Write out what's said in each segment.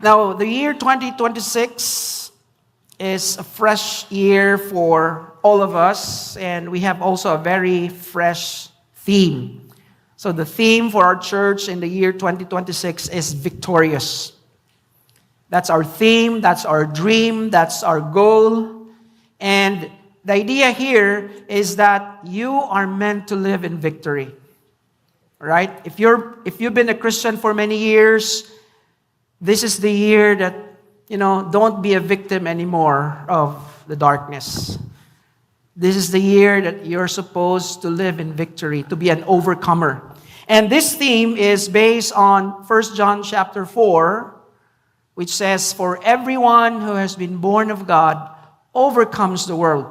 Now, the year 2026 is a fresh year for all of us, and we have also a very fresh theme. So the theme for our church in the year 2026 is victorious. That's our theme, that's our dream, that's our goal. And the idea here is that you are meant to live in victory. Right? If you've been a Christian for many years, this is the year that, don't be a victim anymore of the darkness. This is the year that you're supposed to live in victory, to be an overcomer. And this theme is based on 1 John chapter 4, which says, "For everyone who has been born of God overcomes the world."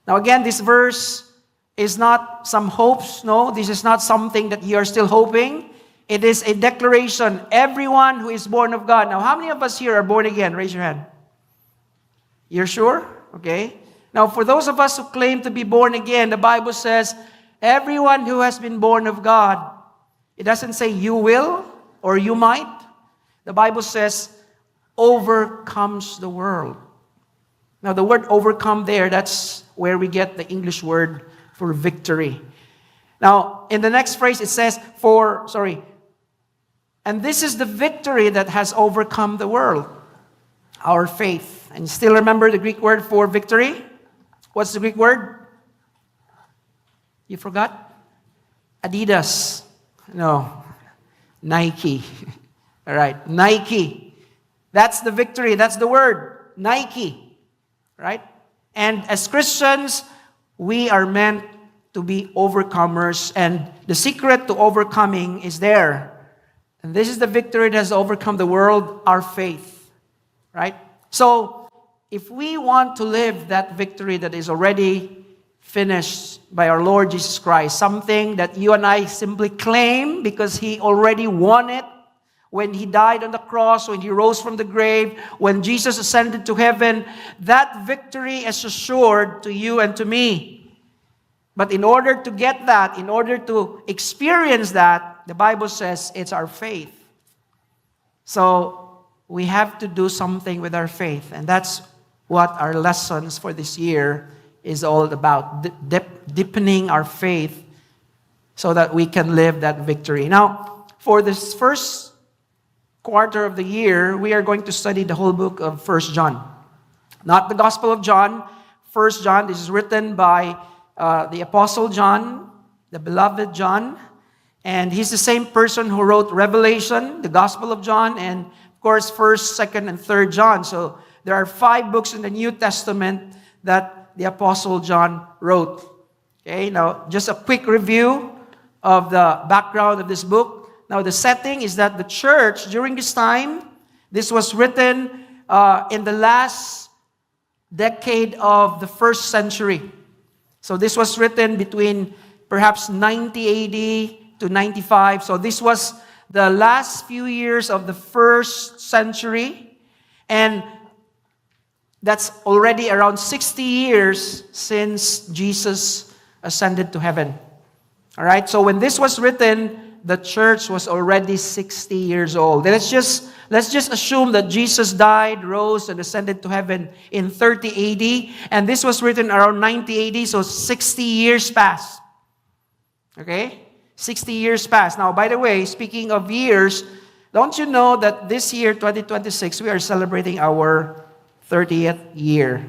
Now again, this verse is not some hopes. No, this is not something that you are still hoping. It is a declaration. Everyone who is born of God. Now, how many of us here are born again? Raise your hand. You're sure? Okay. Now, for those of us who claim to be born again, the Bible says, everyone who has been born of God. It doesn't say you will or you might. The Bible says, overcomes the world. Now, the word overcome there, that's where we get the English word for victory. Now, in the next phrase, it says, and this is the victory that has overcome the world, our faith. And still remember the Greek word for victory? What's the Greek word? You forgot? Adidas. No. Nike. All right. Nike. That's the victory. That's the word. Nike. Right? And as Christians, we are meant to be overcomers. And the secret to overcoming is there. And this is the victory that has overcome the world, our faith. Right? So, if we want to live that victory that is already finished by our Lord Jesus Christ, something that you and I simply claim because He already won it when He died on the cross, when He rose from the grave, when Jesus ascended to heaven, that victory is assured to you and to me. But in order to get that, in order to experience that, the Bible says it's our faith. So we have to do something with our faith. And that's what our lessons for this year is all about. Deepening our faith so that we can live that victory. Now, for this first quarter of the year, we are going to study the whole book of 1 John. Not the Gospel of John. 1 John, this is written by the Apostle John, the beloved John. And he's the same person who wrote Revelation, the Gospel of John, and of course 1st, 2nd, and 3rd John. So there are 5 books in the New Testament that the Apostle John wrote. Okay, now just a quick review of the background of this book. Now the setting is that the church during this time, this was written in the last decade of the 1st century. So this was written between perhaps 90 AD to 95. So this was the last few years of the 1st century. And that's already around 60 years since Jesus ascended to heaven. All right? So when this was written, the church was already 60 years old. Let's just assume that Jesus died, rose, and ascended to heaven in 30 AD. And this was written around 90 AD, so 60 years passed. Okay? 60 years passed. Now, by the way, speaking of years, don't you know that this year, 2026, we are celebrating our 30th year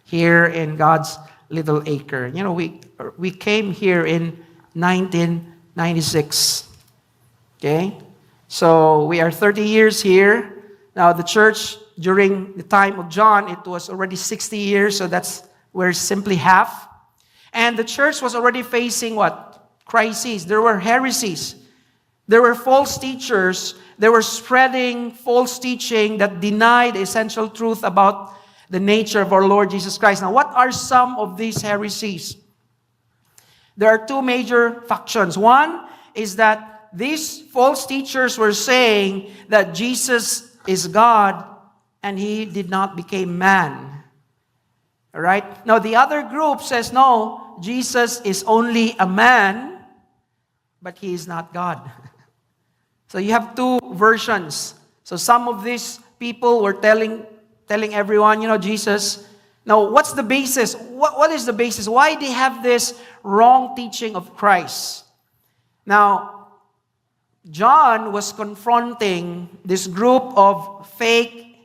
here in God's little acre. You know, we came here in 1996. Okay? So, we are 30 years here. Now, the church, during the time of John, it was already 60 years, so we're simply half. And the church was already facing what? Crises. There were heresies. There were false teachers. They were spreading false teaching that denied essential truth about the nature of our Lord Jesus Christ. Now, what are some of these heresies? There are 2 major factions. One is that these false teachers were saying that Jesus is God and He did not become man. All right? Now, the other group says, no, Jesus is only a man, but He is not God. So you have two versions. So some of these people were telling everyone, Jesus. Now, what's the basis? What is the basis? Why they have this wrong teaching of Christ? Now, John was confronting this group of fake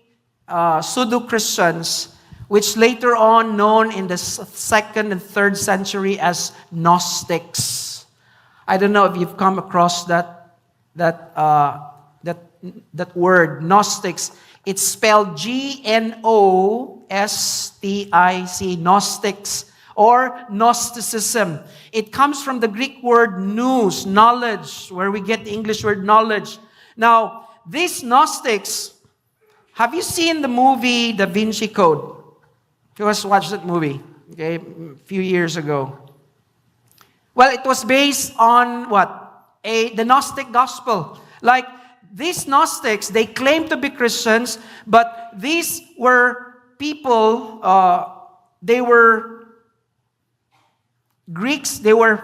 pseudo-Christians, which later on known in the 2nd and 3rd century as Gnostics. I don't know if you've come across that word, Gnostics. It's spelled Gnostic, Gnostics, or Gnosticism. It comes from the Greek word nous, knowledge, where we get the English word knowledge. Now, these Gnostics, have you seen the movie Da Vinci Code? Who has watched that movie? Okay, a few years ago. Well, it was based on what? The Gnostic gospel. Like, these Gnostics, they claim to be Christians, but these were people, they were Greeks, they were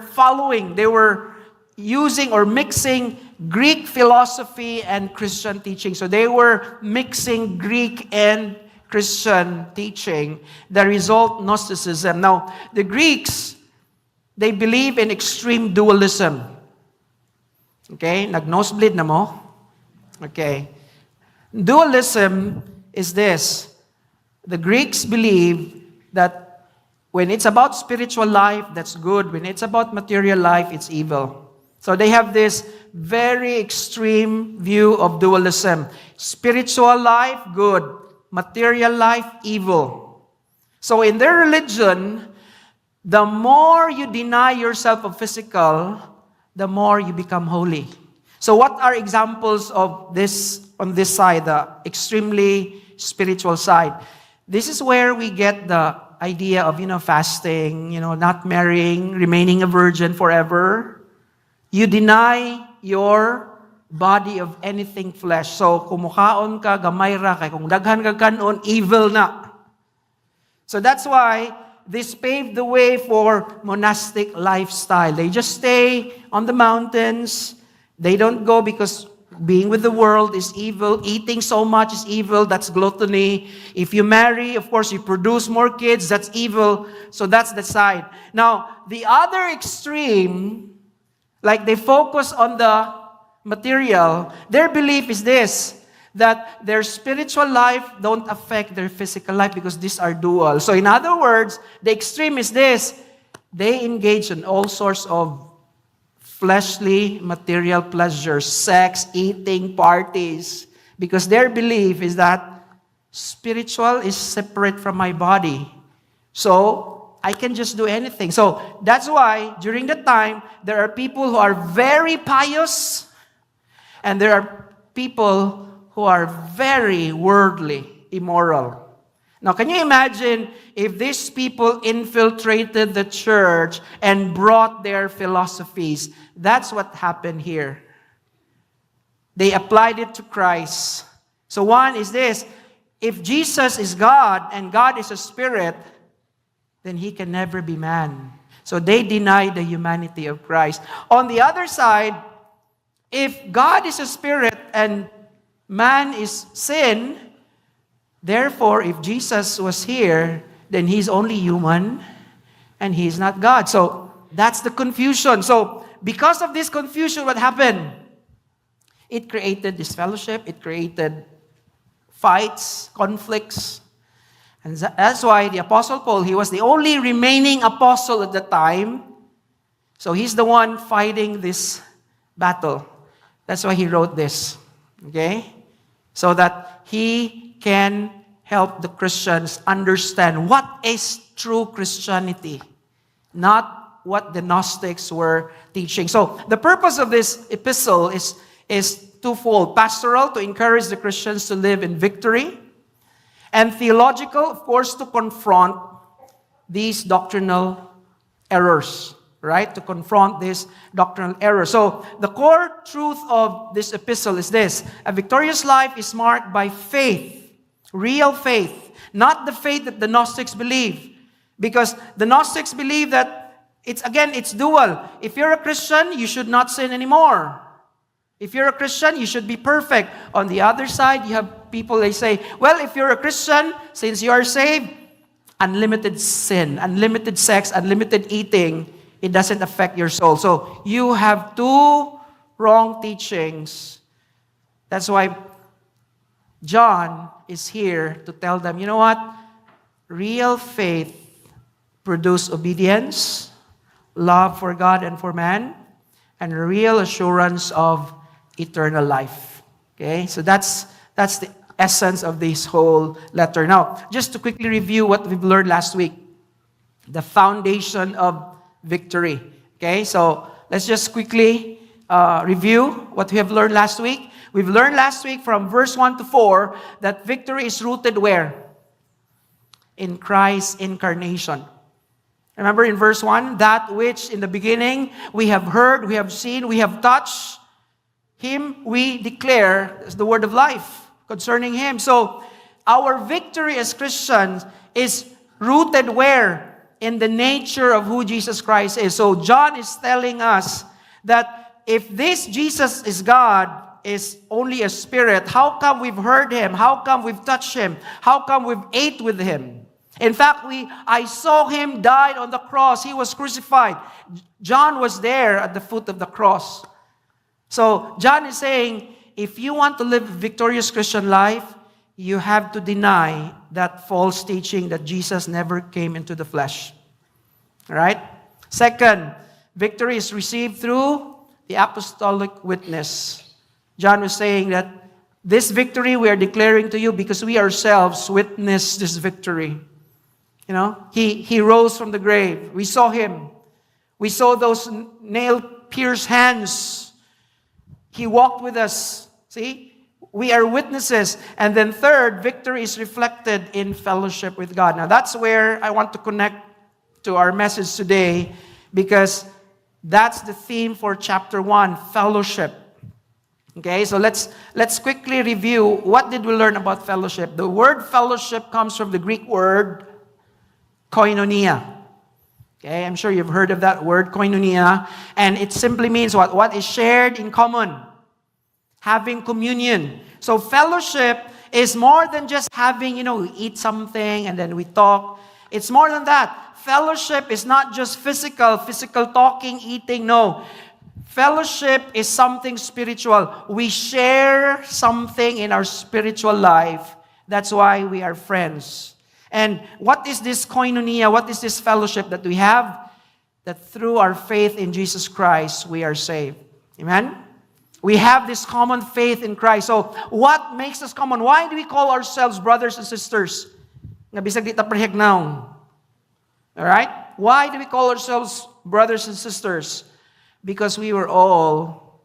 using or mixing Greek philosophy and Christian teaching. So they were mixing Greek and Christian teaching. The result, Gnosticism. Now, the Greeks, they believe in extreme dualism. Okay? Nag-nosebleed na mo? Okay. Dualism is this. The Greeks believe that when it's about spiritual life, that's good. When it's about material life, it's evil. So they have this very extreme view of dualism. Spiritual life, good. Material life, evil. So in their religion, the more you deny yourself of physical, the more you become holy. So what are examples of this on this side, the extremely spiritual side? This is where we get the idea of, fasting, not marrying, remaining a virgin forever. You deny your body of anything flesh. So, kumukaon ka, gamay ra, kay kung daghan ka kanon, evil na. So that's why this paved the way for monastic lifestyle. They just stay on the mountains. They don't go because being with the world is evil. Eating so much is evil. That's gluttony. If you marry, of course, you produce more kids. That's evil. So that's the side. Now, the other extreme, like they focus on the material, their belief is this, that their spiritual life don't affect their physical life because these are dual. So in other words, the extreme is this, they engage in all sorts of fleshly, material pleasures, sex, eating, parties, because their belief is that spiritual is separate from my body. So I can just do anything. So that's why during the time, there are people who are very pious, and there are people who are very worldly, immoral. Now, can you imagine if these people infiltrated the church and brought their philosophies? That's what happened here. They applied it to Christ. So one is this, if Jesus is God and God is a spirit, then he can never be man. So they deny the humanity of Christ. On the other side, if God is a spirit and man is sin, therefore, if Jesus was here, then he's only human and he's not God. So that's the confusion. So because of this confusion, what happened? It created disfellowship. It created fights, conflicts. And that's why the Apostle Paul, he was the only remaining apostle at the time. So he's the one fighting this battle. That's why he wrote this. Okay? So that he can help the Christians understand what is true Christianity, not what the Gnostics were teaching. So the purpose of this epistle is twofold. Pastoral, to encourage the Christians to live in victory, and theological, of course, to confront these doctrinal errors, right? To confront this doctrinal error. So the core truth of this epistle is this: a victorious life is marked by faith, real faith, not the faith that the Gnostics believe. Because the Gnostics believe that it's dual. If you're a Christian, you should not sin anymore. If you're a Christian, you should be perfect. On the other side, you have people, they say, well, if you're a Christian, since you are saved, unlimited sin, unlimited sex, unlimited eating, it doesn't affect your soul. So you have two wrong teachings. That's why John is here to tell them, you know what? Real faith produces obedience, love for God and for man, and real assurance of eternal life. Okay? So that's the essence of this whole letter. Now, just to quickly review what we've learned last week. The foundation of victory. Okay? So let's just quickly review what we have learned last week. We've learned last week from verse 1 to 4 that victory is rooted where? In Christ's incarnation. Remember in verse 1, that which in the beginning we have heard, we have seen, we have touched, Him we declare as the word of life concerning Him. So our victory as Christians is rooted where? In the nature of who Jesus Christ is. So John is telling us that if this Jesus is God, is only a spirit, how come we've heard Him? How come we've touched Him? How come we've ate with Him? In fact, I saw Him died on the cross. He was crucified. John was there at the foot of the cross. So John is saying, if you want to live a victorious Christian life, you have to deny that false teaching that Jesus never came into the flesh. All right? Second, victory is received through the apostolic witness. John was saying that this victory we are declaring to you because we ourselves witnessed this victory. You know, he rose from the grave. We saw Him. We saw those nail-pierced hands. He walked with us. See? We are witnesses. And then third, victory is reflected in fellowship with God. Now that's where I want to connect to our message today because that's the theme for chapter 1, fellowship. Okay, so let's quickly review what did we learn about fellowship. The word fellowship comes from the Greek word koinonia. Okay, I'm sure you've heard of that word, koinonia. And it simply means what? What is shared in common. Having communion. So fellowship is more than just having, we eat something and then we talk. It's more than that. Fellowship is not just physical talking, eating. No. Fellowship is something spiritual. We share something in our spiritual life. That's why we are friends. And what is this koinonia? What is this fellowship that we have? That through our faith in Jesus Christ, we are saved. Amen? We have this common faith in Christ. So, what makes us common? Why do we call ourselves brothers and sisters? Nga bisag di ta parehagnaw. Alright? Why do we call ourselves brothers and sisters? Because we were all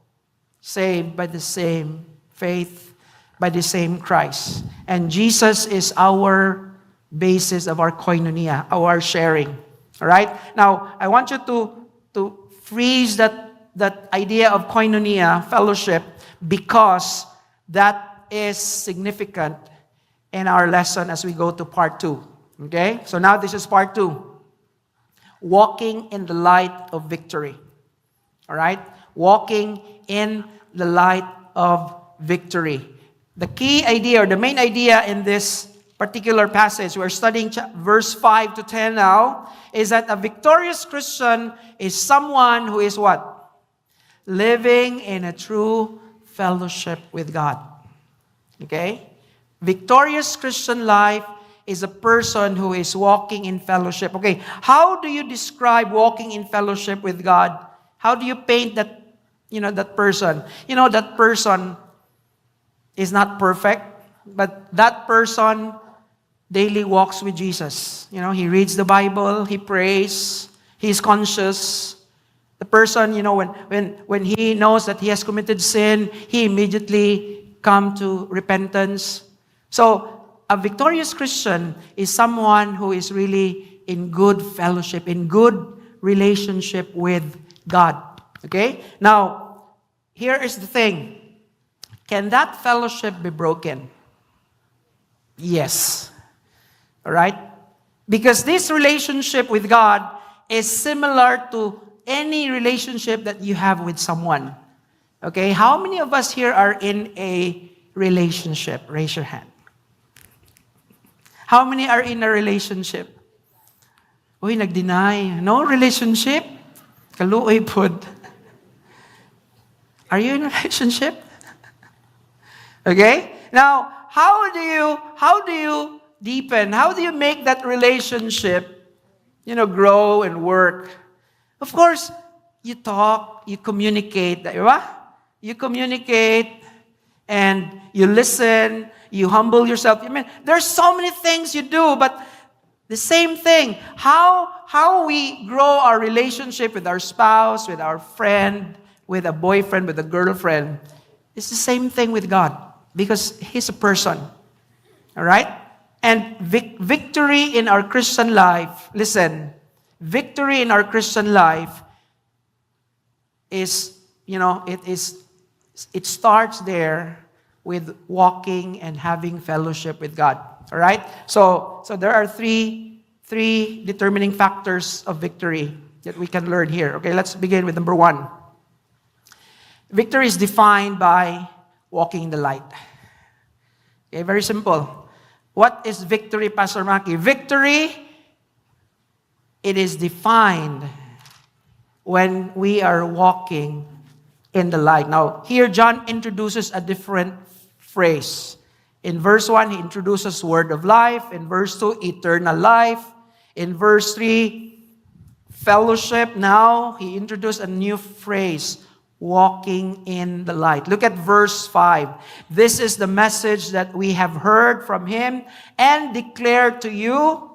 saved by the same faith, by the same Christ. And Jesus is our basis of our koinonia, our sharing. All right? Now, I want you to freeze that idea of koinonia, fellowship, because that is significant in our lesson as we go to part 2. Okay? So now this is part 2. Walking in the light of victory. All right? Walking in the light of victory. The key idea or the main idea in this particular passage, we're studying verse 5 to 10 now, is that a victorious Christian is someone who is what? Living in a true fellowship with God. Okay? Victorious Christian life is a person who is walking in fellowship. Okay, how do you describe walking in fellowship with God? How do you paint that, that person? That person is not perfect, but that person daily walks with Jesus. He reads the Bible, he prays, he's conscious. The person, when he knows that he has committed sin, he immediately comes to repentance. So, a victorious Christian is someone who is really in good fellowship, in good relationship with God. Okay? Now, here is the thing. Can that fellowship be broken? Yes. All right? Because this relationship with God is similar to any relationship that you have with someone. Okay, how many of us here are in a relationship? Raise your hand. How many are in a relationship? Uy, nag-deny. No relationship? Kaluoy pod. Are you in a relationship? Okay? Now, how do you deepen? How do you make that relationship, grow and work? Of course, you talk, you communicate, di ba? You communicate and you listen, you humble yourself. I mean, there's so many things you do, but the same thing. How we grow our relationship with our spouse, with our friend, with a boyfriend, with a girlfriend, it's the same thing with God because He's a person. All right? And victory in our Christian life, listen, victory in our Christian life is, it starts there with walking and having fellowship with God. All right? So there are three determining factors of victory that we can learn here. Okay, let's begin with number 1. Victory is defined by walking in the light. Okay, very simple. What is victory, Pastor Maki? Victory, it is defined when we are walking in the light. Now, here John introduces a different phrase. In verse 1, he introduces word of life. In verse 2, eternal life. In verse 3, fellowship. Now, he introduced a new phrase, walking in the light. Look at verse 5. This is the message that we have heard from him and declared to you.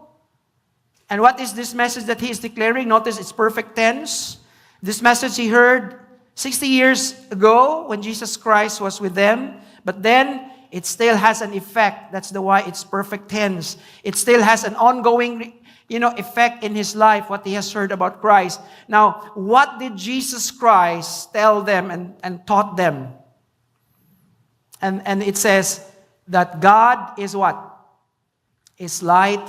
And what is this message that he is declaring? Notice it's perfect tense. This message he heard 60 years ago when Jesus Christ was with them. But then, it still has an effect. That's why it's perfect tense. It still has an ongoing effect in his life, what he has heard about Christ. Now, what did Jesus Christ tell them and taught them? And it says that God is what? Is light,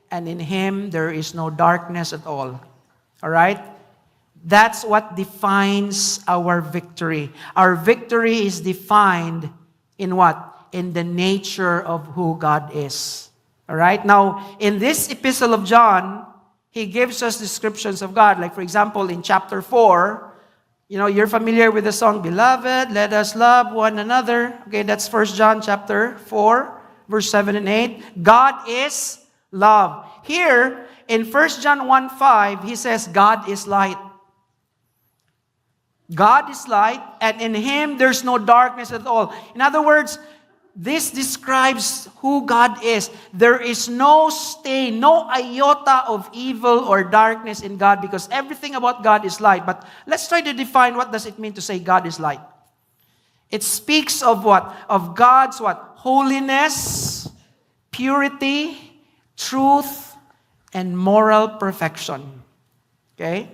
and in Him there is no darkness at all. All right? That's what defines our victory. Our victory is defined in what? In the nature of who God is. All right? Now, in this epistle of John, he gives us descriptions of God. Like, for example, in chapter 4, you're familiar with the song, Beloved, let us love one another. Okay, that's 1 John chapter 4, verse 7 and 8. God is love. Here, in 1 John 1:5, he says, God is light. God is light, and in Him there's no darkness at all. In other words, this describes who God is. There is no stain, no iota of evil or darkness in God because everything about God is light. But let's try to define what does it mean to say God is light. It speaks of what? Of God's what? Holiness, purity, truth, and moral perfection. Okay?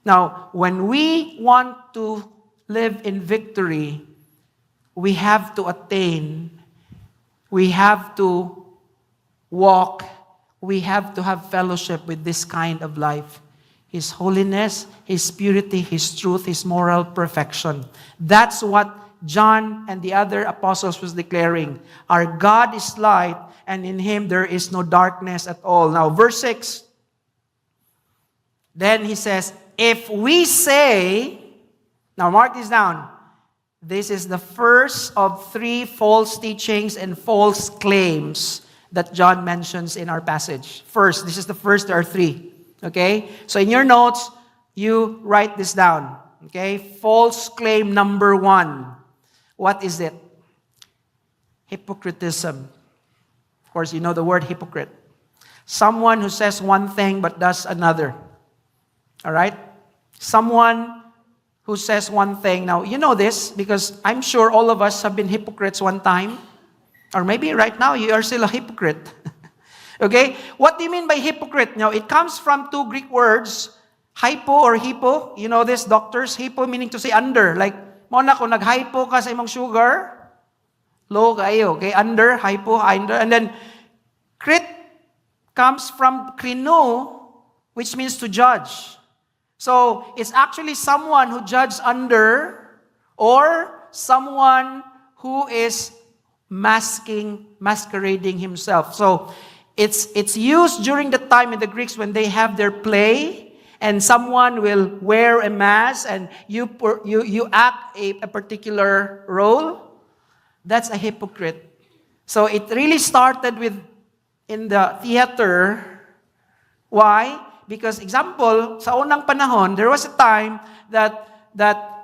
Now, when we want to live in victory, we have to attain, we have to walk, we have to have fellowship with this kind of life. His holiness, His purity, His truth, His moral perfection. That's what John and the other apostles was declaring. Our God is light, and in Him there is no darkness at all. Now, verse 6. Then he says, if we say, now mark this down, this is the first of 3 false teachings and false claims that John mentions in our passage. First, this is the first, there are 3. Okay? So in your notes, you write this down. Okay? False claim number 1. What is it? Hypocritism. Of course, you know the word hypocrite. Someone who says one thing but does another. All right? Someone who says one thing. Now, you know this because I'm sure all of us have been hypocrites one time. Or maybe right now you are still a hypocrite. Okay? What do you mean by hypocrite? Now, it comes from 2 Greek words, hypo or hippo. You know this, doctors? Hippo meaning to say under. Like, muna kung nag-hypo ka sa imong sugar, low kayo. Okay? Under, hypo, under. And then, crit comes from krino, which means to judge. So, it's actually someone who judges under or someone who is masquerading himself. So it's used during the time in the Greeks when they have their play, and someone will wear a mask and you act a particular role. That's a hypocrite. So it really started with in the theater. Why? Because example, sa unang panahon, there was a time that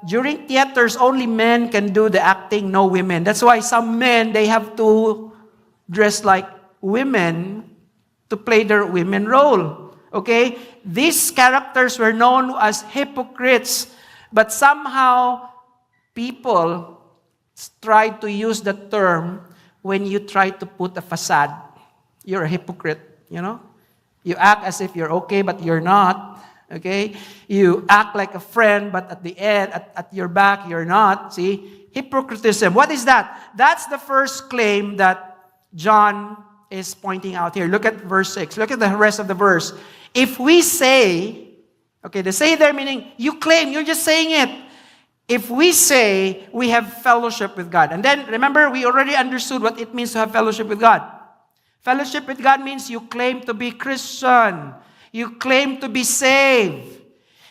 during theaters, only men can do the acting, no women. That's why some men, they have to dress like women to play their women role. Okay? These characters were known as hypocrites, but somehow people tried to use the term when you try to put a facade. You're a hypocrite, you know? You act as if you're okay, but you're not. Okay? You act like a friend, but at the end, at your back, you're not. See? Hypocritism. What is that? That's the first claim that John is pointing out here. Look at verse 6. Look at the rest of the verse. If we say, okay, the say there meaning you claim, you're just saying it. If we say we have fellowship with God. And then, remember, we already understood what it means to have fellowship with God. Fellowship with God means you claim to be Christian. You claim to be saved.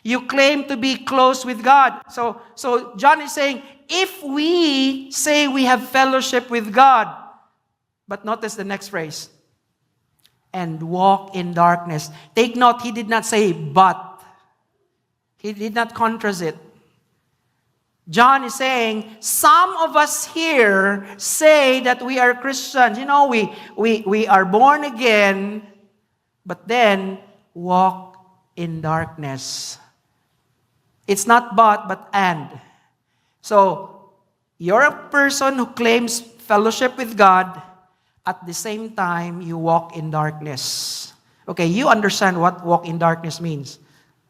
You claim to be close with God. So John is saying, if we say we have fellowship with God, but notice the next phrase, and walk in darkness. Take note, he did not say but. He did not contrast it. John is saying, some of us here say that we are Christians. You know, we are born again, but then walk in darkness. It's not but and. So, you're a person who claims fellowship with God, at the same time, you walk in darkness. Okay, you understand what walk in darkness means.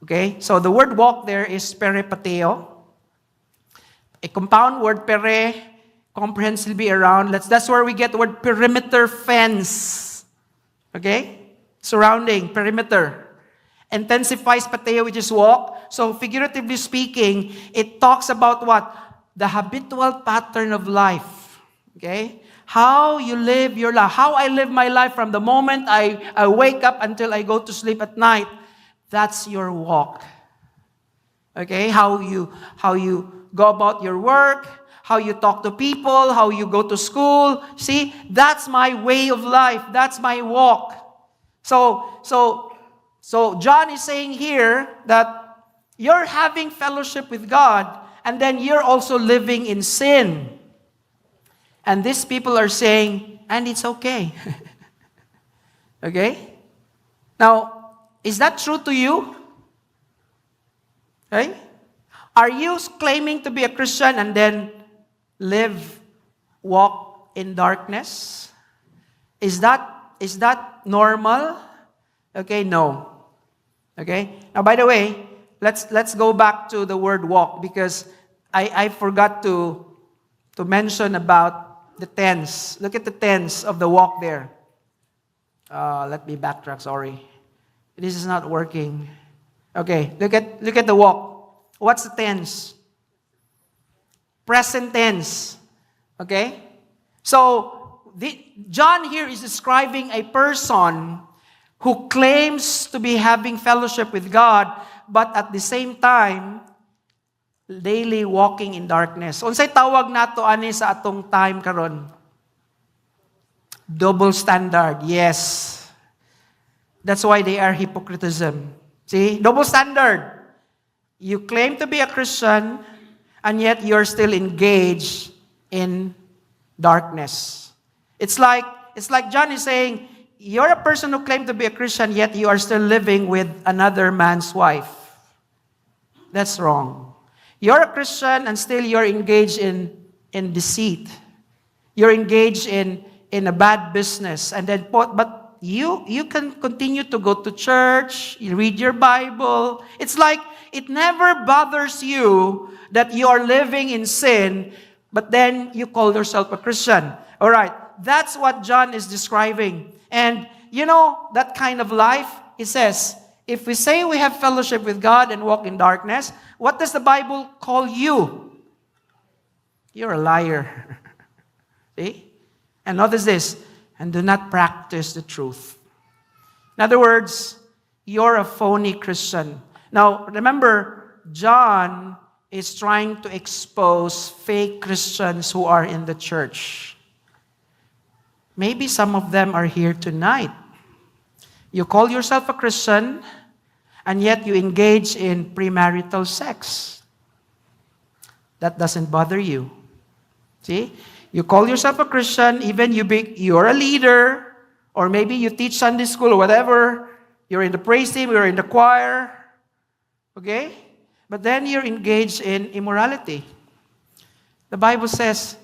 Okay, so the word walk there is peripateo. A compound word, pere, comprehensively around. That's where we get the word perimeter fence. Okay? Surrounding, perimeter. Intensifies pateo, which is walk. So figuratively speaking, it talks about what? The habitual pattern of life. Okay? How you live your life. How I live my life from the moment I wake up until I go to sleep at night. That's your walk. Okay? How you go about your work, how you talk to people, how you go to school. See, that's my way of life. That's my walk. So John is saying here that you're having fellowship with God, and then you're also living in sin. And these people are saying, and it's okay. Okay? Now, is that true to you? Okay? Are you claiming to be a Christian and then walk in darkness? Is that normal? Okay, no. Okay? Now, by the way, let's go back to the word walk, because I forgot to mention about the tense. Look at the tense of the walk there. Let me backtrack, sorry. This is not working. Okay, look at the walk. What's the tense? Present tense. Okay? So, John here is describing a person who claims to be having fellowship with God, but at the same time, daily walking in darkness. Unsay tawag nato ani sa atong time karon? Double standard. Yes. That's why they are hypocritism. See? Double standard. You claim to be a Christian, and yet you're still engaged in darkness. It's like John is saying, you're a person who claims to be a Christian, yet you are still living with another man's wife. That's wrong. You're a Christian, and still you're engaged in deceit. You're engaged in a bad business. And then, but you can continue to go to church, you read your Bible. It's like, it never bothers you that you are living in sin, but then you call yourself a Christian. All right, that's what John is describing. And you know, that kind of life, it says, if we say we have fellowship with God and walk in darkness, what does the Bible call you? you're a liar. See? And notice this, and do not practice the truth. In other words, you're a phony Christian. Now, remember, John is trying to expose fake Christians who are in the church. Maybe some of them are here tonight. You call yourself a Christian, and yet you engage in premarital sex. That doesn't bother you. See? You call yourself a Christian, even you're a leader, or maybe you teach Sunday school or whatever. You're in the praise team, you're in the choir. Okay? But then you're engaged in immorality. The Bible says,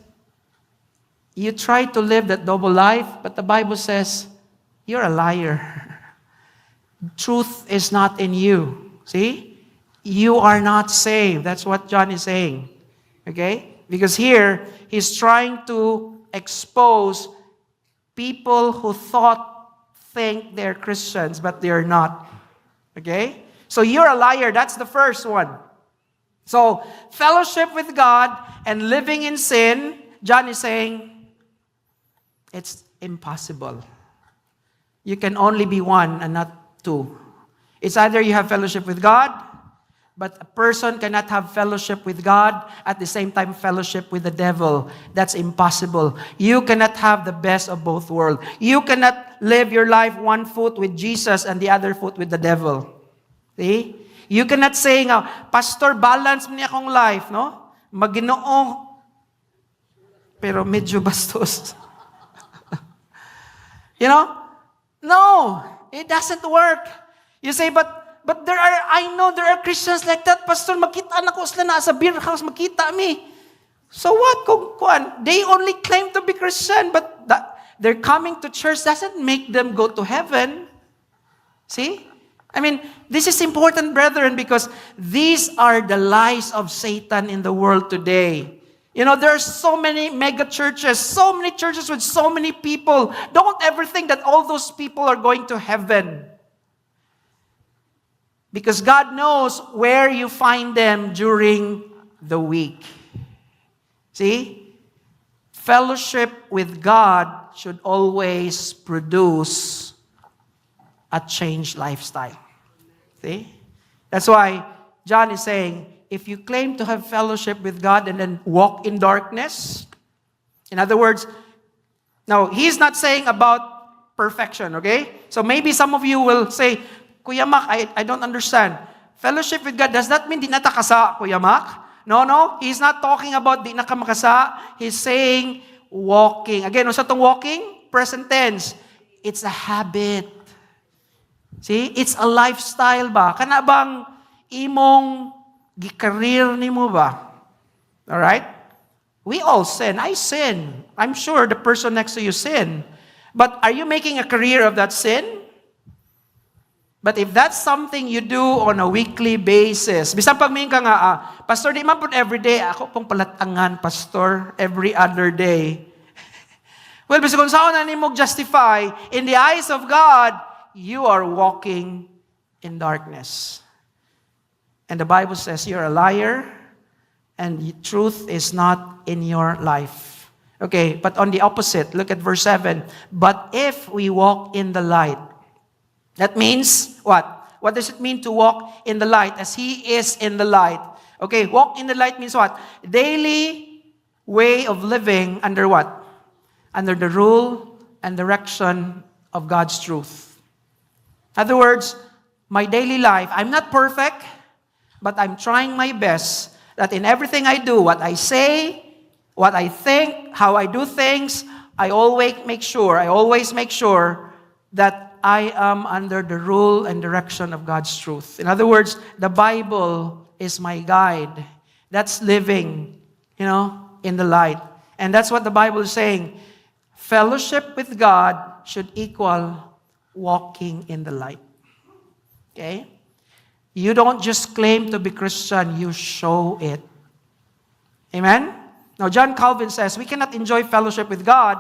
you try to live that double life, but the Bible says, you're a liar. Truth is not in you. See? You are not saved. That's what John is saying. Okay? Because here, he's trying to expose people who think they're Christians, but they're not. Okay? So you're a liar. That's the first one. So, fellowship with God and living in sin, John is saying, it's impossible. You can only be one and not two. It's either you have fellowship with God, but a person cannot have fellowship with God at the same time fellowship with the devil. That's impossible. You cannot have the best of both worlds. You cannot live your life one foot with Jesus and the other foot with the devil. See? You cannot say nga, Pastor, balance mo niya akong life, no? Maginoo, pero medyo bastos. You know? No, it doesn't work. You say, but I know there are Christians like that, Pastor, makita na ko sila na sa beer house, makita mi. So what? Kung they only claim to be Christian, but they're coming to church doesn't make them go to heaven. See? I mean, this is important, brethren, because these are the lies of Satan in the world today. You know, there are so many mega churches, so many churches with so many people. Don't ever think that all those people are going to heaven. Because God knows where you find them during the week. See? Fellowship with God should always produce a changed lifestyle. See? That's why John is saying, if you claim to have fellowship with God and then walk in darkness, in other words, now, he's not saying about perfection, okay? So maybe some of you will say, Kuya Mac, I don't understand. Fellowship with God, does that mean di natakasa, Kuya Mac? No. He's not talking about di nakamakasa. He's saying walking. Again, sa itong walking? Present tense. It's a habit. See? It's a lifestyle ba? Kana bang imong gi-career nimo ba? Alright? We all sin. I sin. I'm sure the person next to you sin. But are you making a career of that sin? But if that's something you do on a weekly basis, bisan pag ka nga, Pastor, di man po every day, ako pong palatangan, Pastor, every other day. Well, bisan kung saan na mo justify, in the eyes of God, you are walking in darkness. And the Bible says you're a liar, and the truth is not in your life. Okay, but on the opposite, look at verse 7. But if we walk in the light, that means what? What does it mean to walk in the light as He is in the light? Okay, walk in the light means what? Daily way of living under what? Under the rule and direction of God's truth. In other words, my daily life, I'm not perfect, but I'm trying my best that in everything I do, what I say, what I think, how I do things, I always make sure that I am under the rule and direction of God's truth. In other words, the Bible is my guide. That's living, in the light. And that's what the Bible is saying. Fellowship with God should equal walking in the light. Okay? You don't just claim to be Christian, you show it. Amen? Now, John Calvin says, we cannot enjoy fellowship with God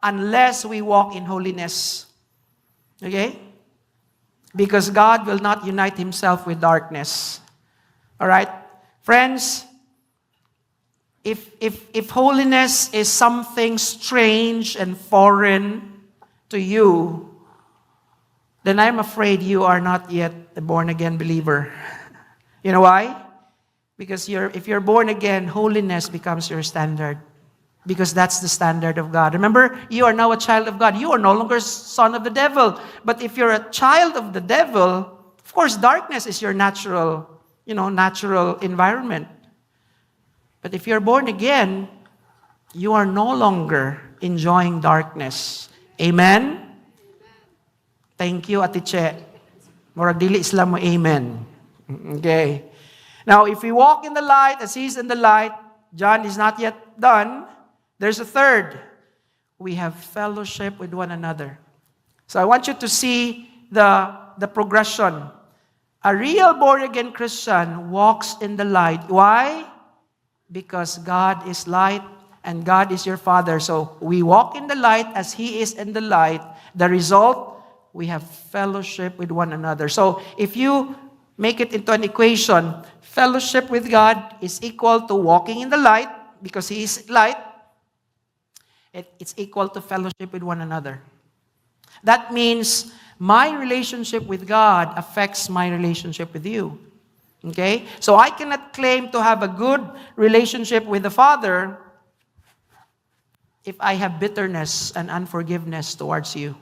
unless we walk in holiness. Okay? Because God will not unite Himself with darkness. Alright? Friends, If holiness is something strange and foreign to you, then I'm afraid you are not yet a born-again believer. You know why? Because if you're born again, holiness becomes your standard. Because that's the standard of God. Remember, you are now a child of God. You are no longer son of the devil. But if you're a child of the devil, of course, darkness is your natural environment. But if you're born again, you are no longer enjoying darkness. Amen? Thank you, Ate Che. Murag dili Islam mo, amen. Okay. Now, if we walk in the light as He's in the light, John is not yet done. There's a third. We have fellowship with one another. So I want you to see the progression. A real born-again Christian walks in the light. Why? Because God is light and God is your Father. So we walk in the light as He is in the light. The result, we have fellowship with one another. So if you make it into an equation, fellowship with God is equal to walking in the light because He is light. It's equal to fellowship with one another. That means my relationship with God affects my relationship with you. Okay? So I cannot claim to have a good relationship with the Father if I have bitterness and unforgiveness towards you.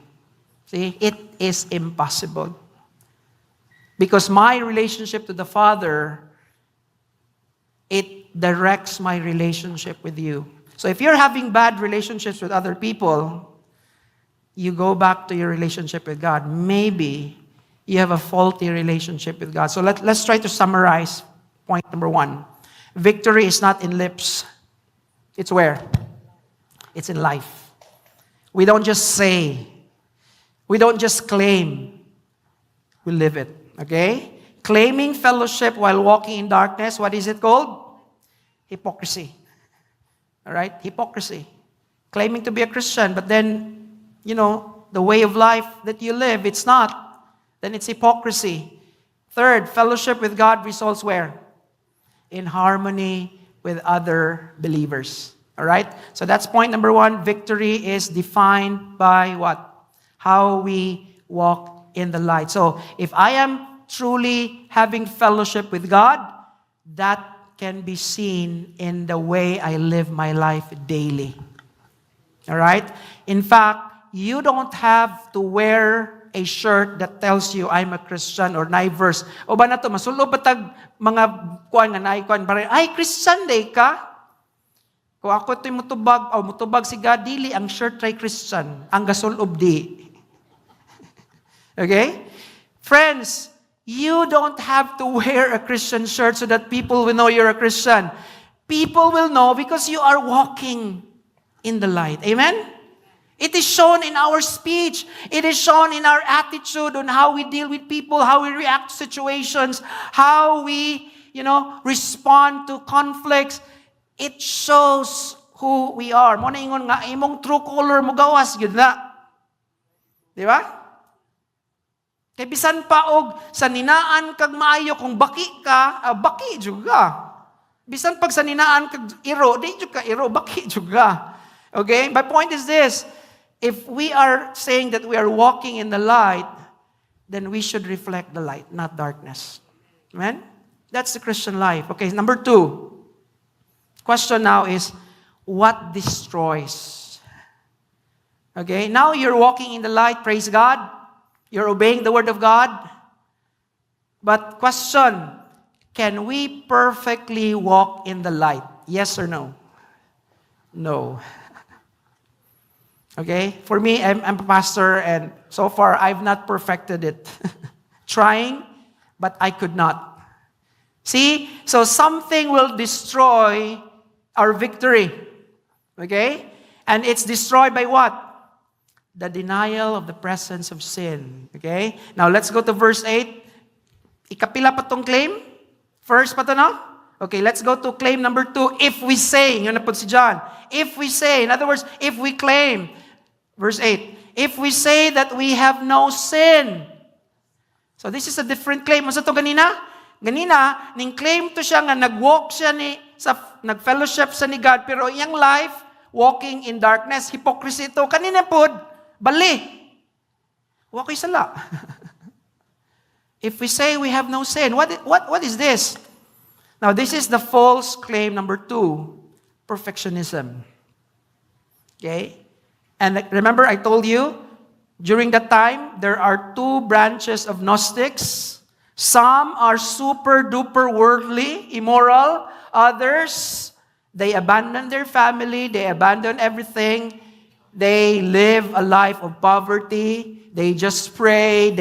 See? It is impossible. Because my relationship to the Father, it directs my relationship with you. So if you're having bad relationships with other people, you go back to your relationship with God. Maybe you have a faulty relationship with God. So let's try to summarize point number 1. Victory is not in lips. It's where? It's in life. We don't just say. We don't just claim. We live it. Okay? Claiming fellowship while walking in darkness, what is it called? Hypocrisy. All right? Hypocrisy. Claiming to be a Christian, but then, the way of life that you live, it's not. Then it's hypocrisy. Third, fellowship with God results where? In harmony with other believers. All right? So that's point number 1. Victory is defined by what? How we walk in the light. So if I am truly having fellowship with God, that can be seen in the way I live my life daily. All right? In fact, you don't have to wear a shirt that tells you I'm a Christian or na verse. O ba na to, masulo batag mga kuan nga naikuan bare, ay Christian day ka? Kung ako to'y mutubag si God, dili ang shirt try Christian, ang gasulob di. Okay? Friends, you don't have to wear a Christian shirt so that people will know you're a Christian. People will know because you are walking in the light. Amen? It is shown in our speech. It is shown in our attitude on how we deal with people, how we react to situations, how we, respond to conflicts. It shows who we are. Mo na ingon nga, imong true color mo gawas, yun na. Di ba? Kay bisan pa og sa ninaan kag maayo kung baki ka, baki juga. Bisan pag sa ninaan kag iro, di juga iro, baki juga. Okay? My point is this, if we are saying that we are walking in the light, then we should reflect the light, not darkness. Amen? That's the Christian life. Okay, number 2. Question now is, what destroys? Okay, now you're walking in the light, praise God. You're obeying the Word of God. But question, can we perfectly walk in the light? Yes or no? No. Okay, for me, I'm a pastor and so far I've not perfected it. Trying, but I could not. See, so something will destroy our victory. Okay? And it's destroyed by what? The denial of the presence of sin. Okay? Now, let's go to verse 8. Ikapila pa tong claim? First pa to, no? Okay, let's go to claim number 2. If we say, yun na po si John. If we say, in other words, if we claim, verse 8, if we say that we have no sin. So this is a different claim. Masa to ganina? Ganina, ning claim to siya nga nag-walk siya nag-fellowship sa ni God, pero iyang life, walking in darkness, hypocrisy ito. Kanina pod, bali. Wakay sala. If we say we have no sin, what is this? Now, this is the false claim number 2, perfectionism. Okay? And remember, I told you, during that time, there are 2 branches of Gnostics. Some are super duper worldly, immoral. Others, they abandon their family, they abandon everything. They live a life of poverty. They just pray,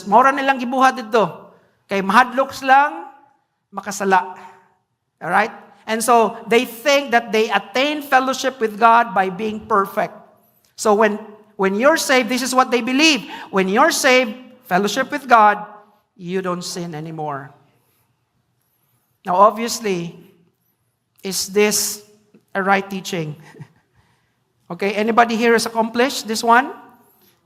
mora nilang gibuhat dito. Kay mahadloks lang, makasala. Alright? And so, they think that they attain fellowship with God by being perfect. So when you're saved, this is what they believe. When you're saved, fellowship with God, you don't sin anymore. Now, obviously, is this a right teaching? Okay, anybody here has accomplished this one?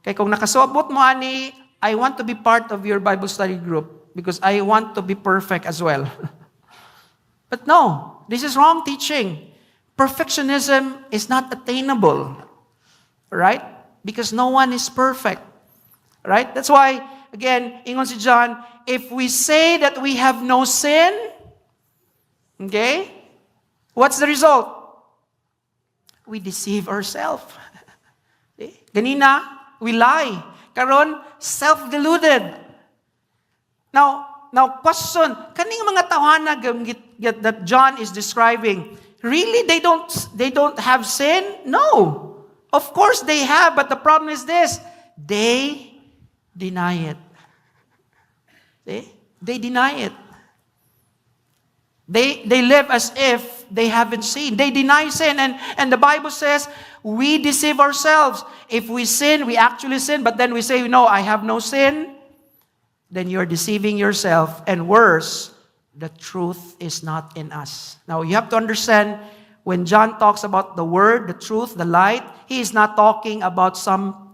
Okay, kung nakasuabot mo ani, I want to be part of your Bible study group because I want to be perfect as well. But no, this is wrong teaching. Perfectionism is not attainable. Right? Because no one is perfect. Right? That's why, again, ingon si John, if we say that we have no sin, okay, what's the result? We deceive ourselves. Okay? Ganina, we lie. Karon, self-deluded. Now, question, kaning mga tawhana that John is describing, really they don't have sin? No. Of course they have, but the problem is this. They deny it. They deny it. They live as if they haven't seen. They deny sin. And the Bible says, we deceive ourselves. If we sin, we actually sin, but then we say, no, I have no sin. Then you're deceiving yourself. And worse, the truth is not in us. Now, you have to understand, when John talks about the word, the truth, the light, he is not talking about some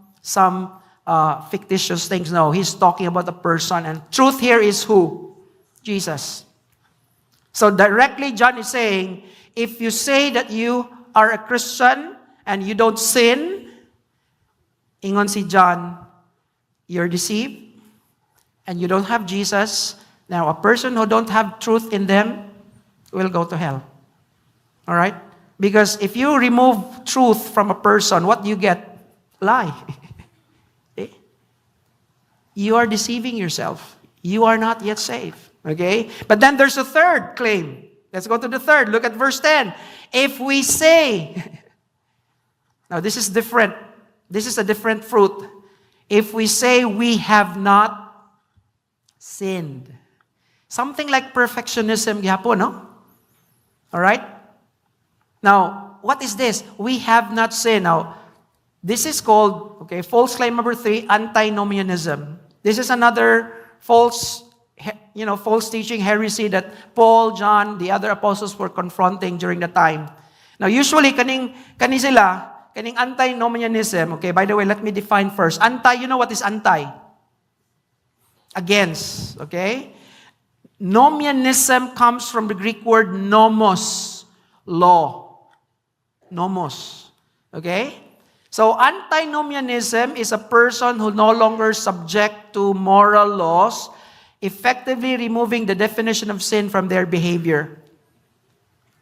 fictitious things. No, he's talking about the person. And truth here is who? Jesus. So directly, John is saying, if you say that you are a Christian and you don't sin, ingon si John, you're deceived and you don't have Jesus. Now, a person who don't have truth in them will go to hell. All right? Because if you remove truth from a person, what do you get? Lie. You are deceiving yourself. You are not yet saved. Okay? But then there's a third claim. Let's go to the third. Look at verse 10. If we say, now this is different. This is a different fruit. If we say we have not sinned. Something like perfectionism, gihapon, no? All right? Now, what is this? We have not sinned. Now, this is called, okay, false claim number 3, antinomianism. This is another false teaching, heresy that Paul, John, the other apostles were confronting during the time. Now, usually, kani antinomianism, okay, by the way, let me define first. You know what is anti? Against, okay? Nomianism comes from the Greek word nomos, law. Nomos. Okay? So, antinomianism is a person who no longer subject to moral laws, effectively removing the definition of sin from their behavior.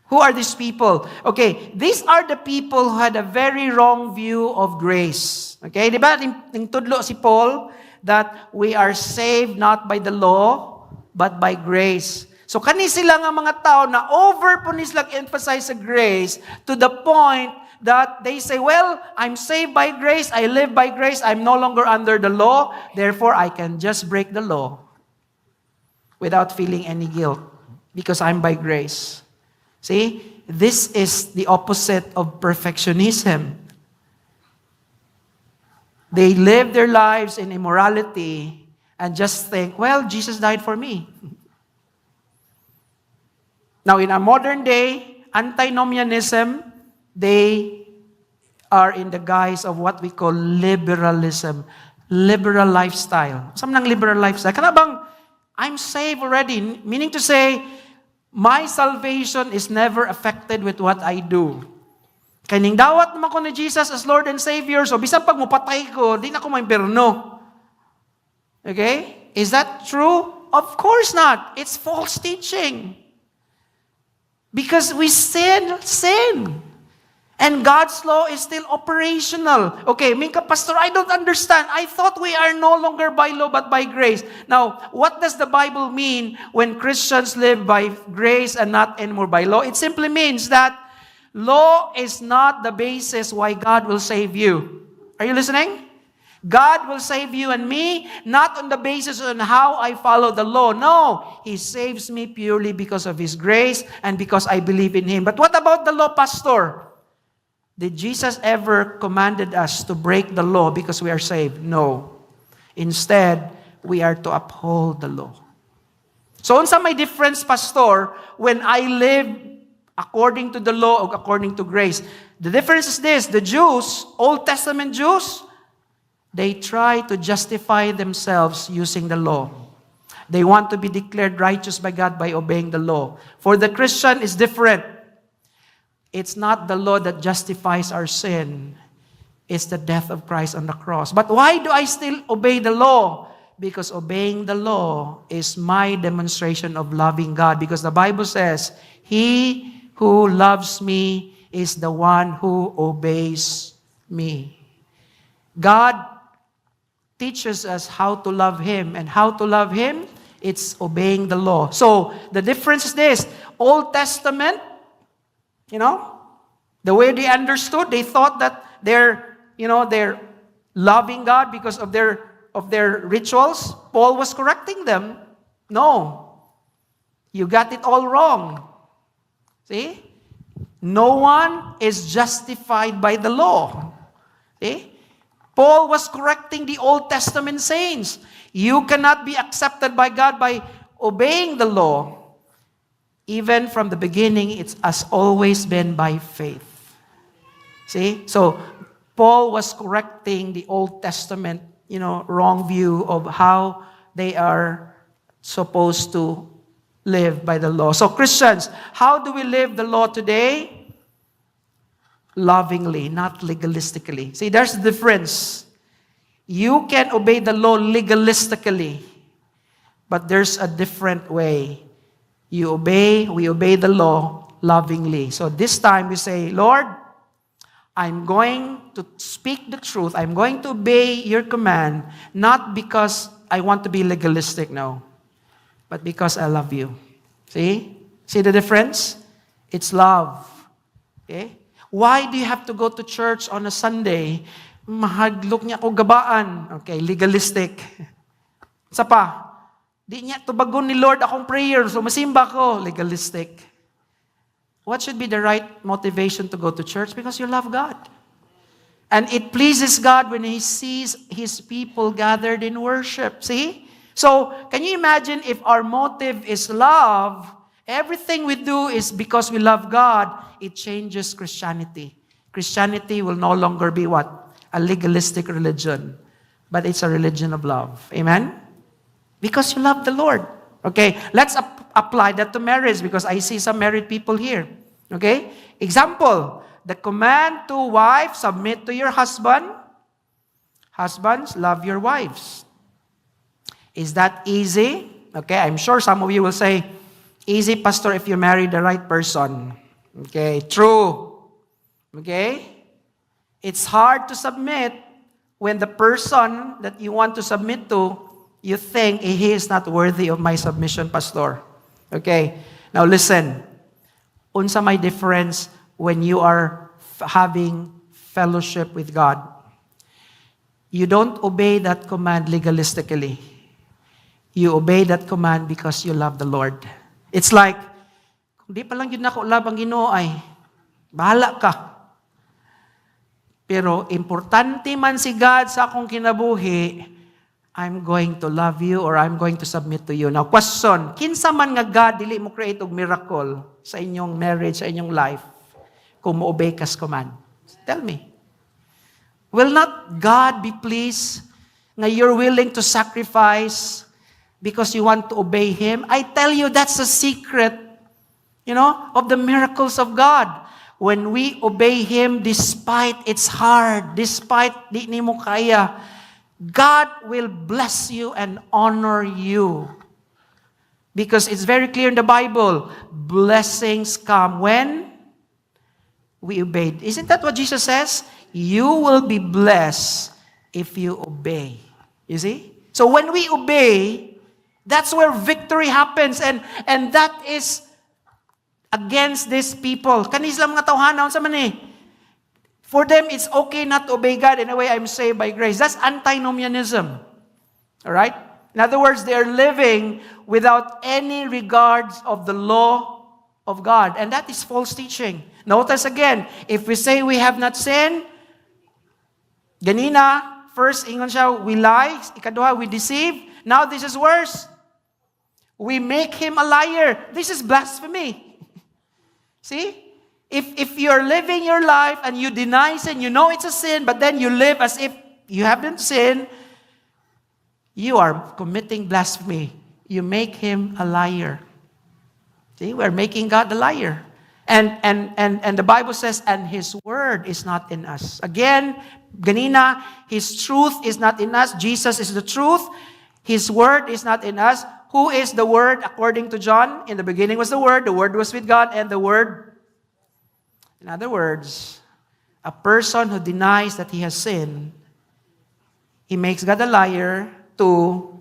Who are these people? Okay, these are the people who had a very wrong view of grace. Okay, di ba? Ning tudlo si Paul that we are saved not by the law, but by grace. So kani sila nga mga tao na over po nilang emphasize sa grace to the point that they say, well, I'm saved by grace, I live by grace, I'm no longer under the law, therefore I can just break the law without feeling any guilt because I'm by grace. See, this is the opposite of perfectionism. They live their lives in immorality and just think, well, Jesus died for me. Now, in our modern day, antinomianism, they are in the guise of what we call liberalism. Liberal lifestyle. Saan nang liberal lifestyle? Kana bang, I'm saved already. Meaning to say, My salvation is never affected with what I do. Kaning dawat naman ko ni Jesus as Lord and Savior, so bisan pag mupatay ko, di na ko maimpirno. Okay? Is that true? Of course not. It's false teaching. Because we sin. And God's law is still operational. Okay, Minka, Pastor, I don't understand. I thought we are no longer by law but by grace. Now, what does the Bible mean when Christians live by grace and not anymore by law? It simply means that law is not the basis why God will save you. Are you listening? God will save you and me, not on the basis on how I follow the law. No, He saves me purely because of His grace and because I believe in Him. But what about the law, Pastor? Did Jesus ever commanded us to break the law because we are saved? No. Instead, we are to uphold the law. So, unsa may difference, Pastor, when I live according to the law or according to grace? The difference is this: the Jews, Old Testament Jews, they try to justify themselves using the law. They want to be declared righteous by God by obeying the law. For the Christian, it's different. It's not the law that justifies our sin. It's the death of Christ on the cross. But why do I still obey the law? Because obeying the law is my demonstration of loving God. Because the Bible says, He who loves me is the one who obeys me. God teaches us how to love Him. And how to love Him? It's obeying the law. So, the difference is this. Old Testament, the way they understood, they thought that they're loving God because of their rituals. Paul was correcting them. No. You got it all wrong. See? No one is justified by the law. See? Paul was correcting the Old Testament saints. You cannot be accepted by God by obeying the law. Even from the beginning, it has always been by faith. See? So, Paul was correcting the Old Testament, wrong view of how they are supposed to live by the law. So, Christians, how do we live the law today? Lovingly, not legalistically. See, there's a difference. You can obey the law legalistically, but there's a different way. We obey the law lovingly. So this time we say, Lord, I'm going to speak the truth. I'm going to obey your command, not because I want to be legalistic, no, but because I love you. See? See the difference? It's love. Okay? Why do you have to go to church on a Sunday? Mahadlok niya ako gabaan. Okay, legalistic. Sa pa, di niya tubagon ni Lord akong prayer, so masimba ko. Legalistic. What should be the right motivation to go to church? Because you love God. And it pleases God when He sees His people gathered in worship. See? So, can you imagine if our motive is love, everything we do is because we love God, it changes Christianity. Christianity will no longer be what? A legalistic religion. But it's a religion of love. Amen? Because you love the Lord. Okay? Let's apply that to marriage because I see some married people here. Okay? Example, the command to wife, submit to your husband. Husbands, love your wives. Is that easy? Okay, I'm sure some of you will say, easy, Pastor, if you marry the right person. Okay, true. Okay? It's hard to submit when the person that you want to submit to, you think he is not worthy of my submission, Pastor. Okay? Now listen. Unsa may difference when you are having fellowship with God? You don't obey that command legalistically. You obey that command because you love the Lord. It's like, kung di pa lang yun ako love ang Ginoo ay, bahala ka. Pero importante man si God sa akong kinabuhi, I'm going to love you or I'm going to submit to you. Now, question, kinsa man nga God, dili mo create og miracle sa inyong marriage, sa inyong life, kung mo-obey kas command? Tell me. Will not God be pleased nga you're willing to sacrifice because you want to obey Him? I tell you, that's a secret of the miracles of God. When we obey Him, despite it's hard, despite di mo kaya, God will bless you and honor you. Because it's very clear in the Bible, blessings come when we obey. Isn't that what Jesus says? You will be blessed if you obey. You see? So when we obey, that's where victory happens. And that is against these people. Kanis lang mga tawhanaon sa man eh. For them, it's okay not to obey God. In a way, I'm saved by grace. That's antinomianism. All right? In other words, they are living without any regards of the law of God. And that is false teaching. Notice again, if we say we have not sinned, ganina, first, ingon siya, we lie. Ikaduha, we deceive. Now this is worse. We make him a liar. This is blasphemy. See? If you're living your life and you deny sin, you know it's a sin, but then you live as if you haven't sinned, you are committing blasphemy. You make him a liar. See, we're making God a liar. And the Bible says, and his word is not in us. Again, ganina, his truth is not in us. Jesus is the truth. His word is not in us. Who is the word according to John? In the beginning was the word was with God, and the word. In other words, a person who denies that he has sinned, he makes God a liar. To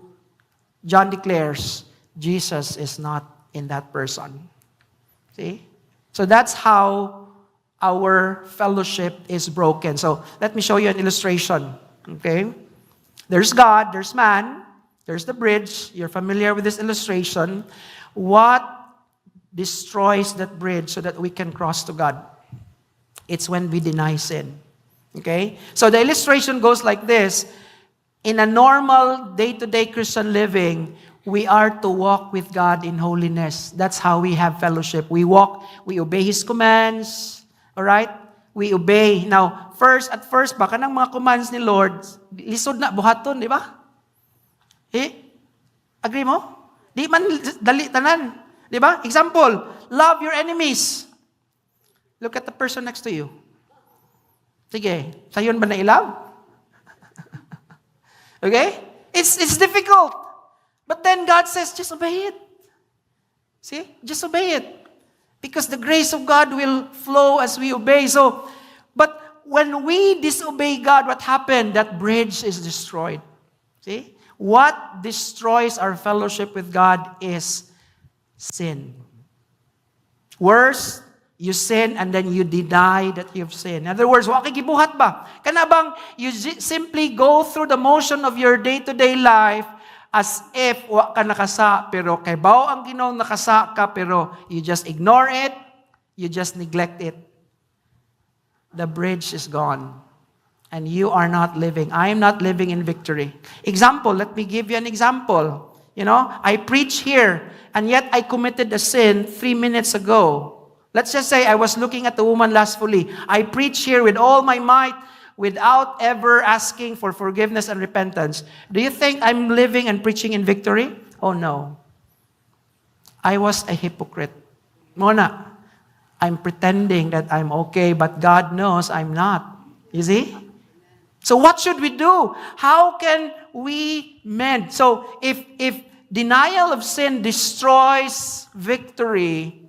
John declares, Jesus is not in that person. See? So that's how our fellowship is broken. So let me show you an illustration. Okay? There's God, there's man, there's the bridge. You're familiar with this illustration. What destroys that bridge so that we can cross to God? It's when we deny sin. Okay? So the illustration goes like this. In a normal day-to-day Christian living, we are to walk with God in holiness. That's how we have fellowship. We walk, we obey His commands. Alright? We obey. Now, at first, baka ng mga commands ni Lord, lisod na, buhaton, di ba? Agree mo? Di man dali tanan. Di ba? Example, love your enemies. Look at the person next to you. Sige, sayon ba na i-love? Okay? It's difficult. But then God says, just obey it. See? Just obey it. Because the grace of God will flow as we obey. So, but when we disobey God, what happened? That bridge is destroyed. See? What destroys our fellowship with God is sin. Worse, you sin and then you deny that you've sinned. In other words, wa kay gibuhat ba? Kana bang you simply go through the motion of your day-to-day life as if wa ka nakasa, pero kay bao ang Ginoo nakasa ka, pero you just ignore it, you just neglect it. The bridge is gone. And you are not living. I am not living in victory. Example, let me give you an example. I preach here, and yet I committed a sin 3 minutes ago. Let's just say I was looking at the woman lustfully. I preach here with all my might without ever asking for forgiveness and repentance. Do you think I'm living and preaching in victory? Oh no. I was a hypocrite. Mona, I'm pretending that I'm okay, but God knows I'm not. You see? So what should we do? How can we mend? So if denial of sin destroys victory,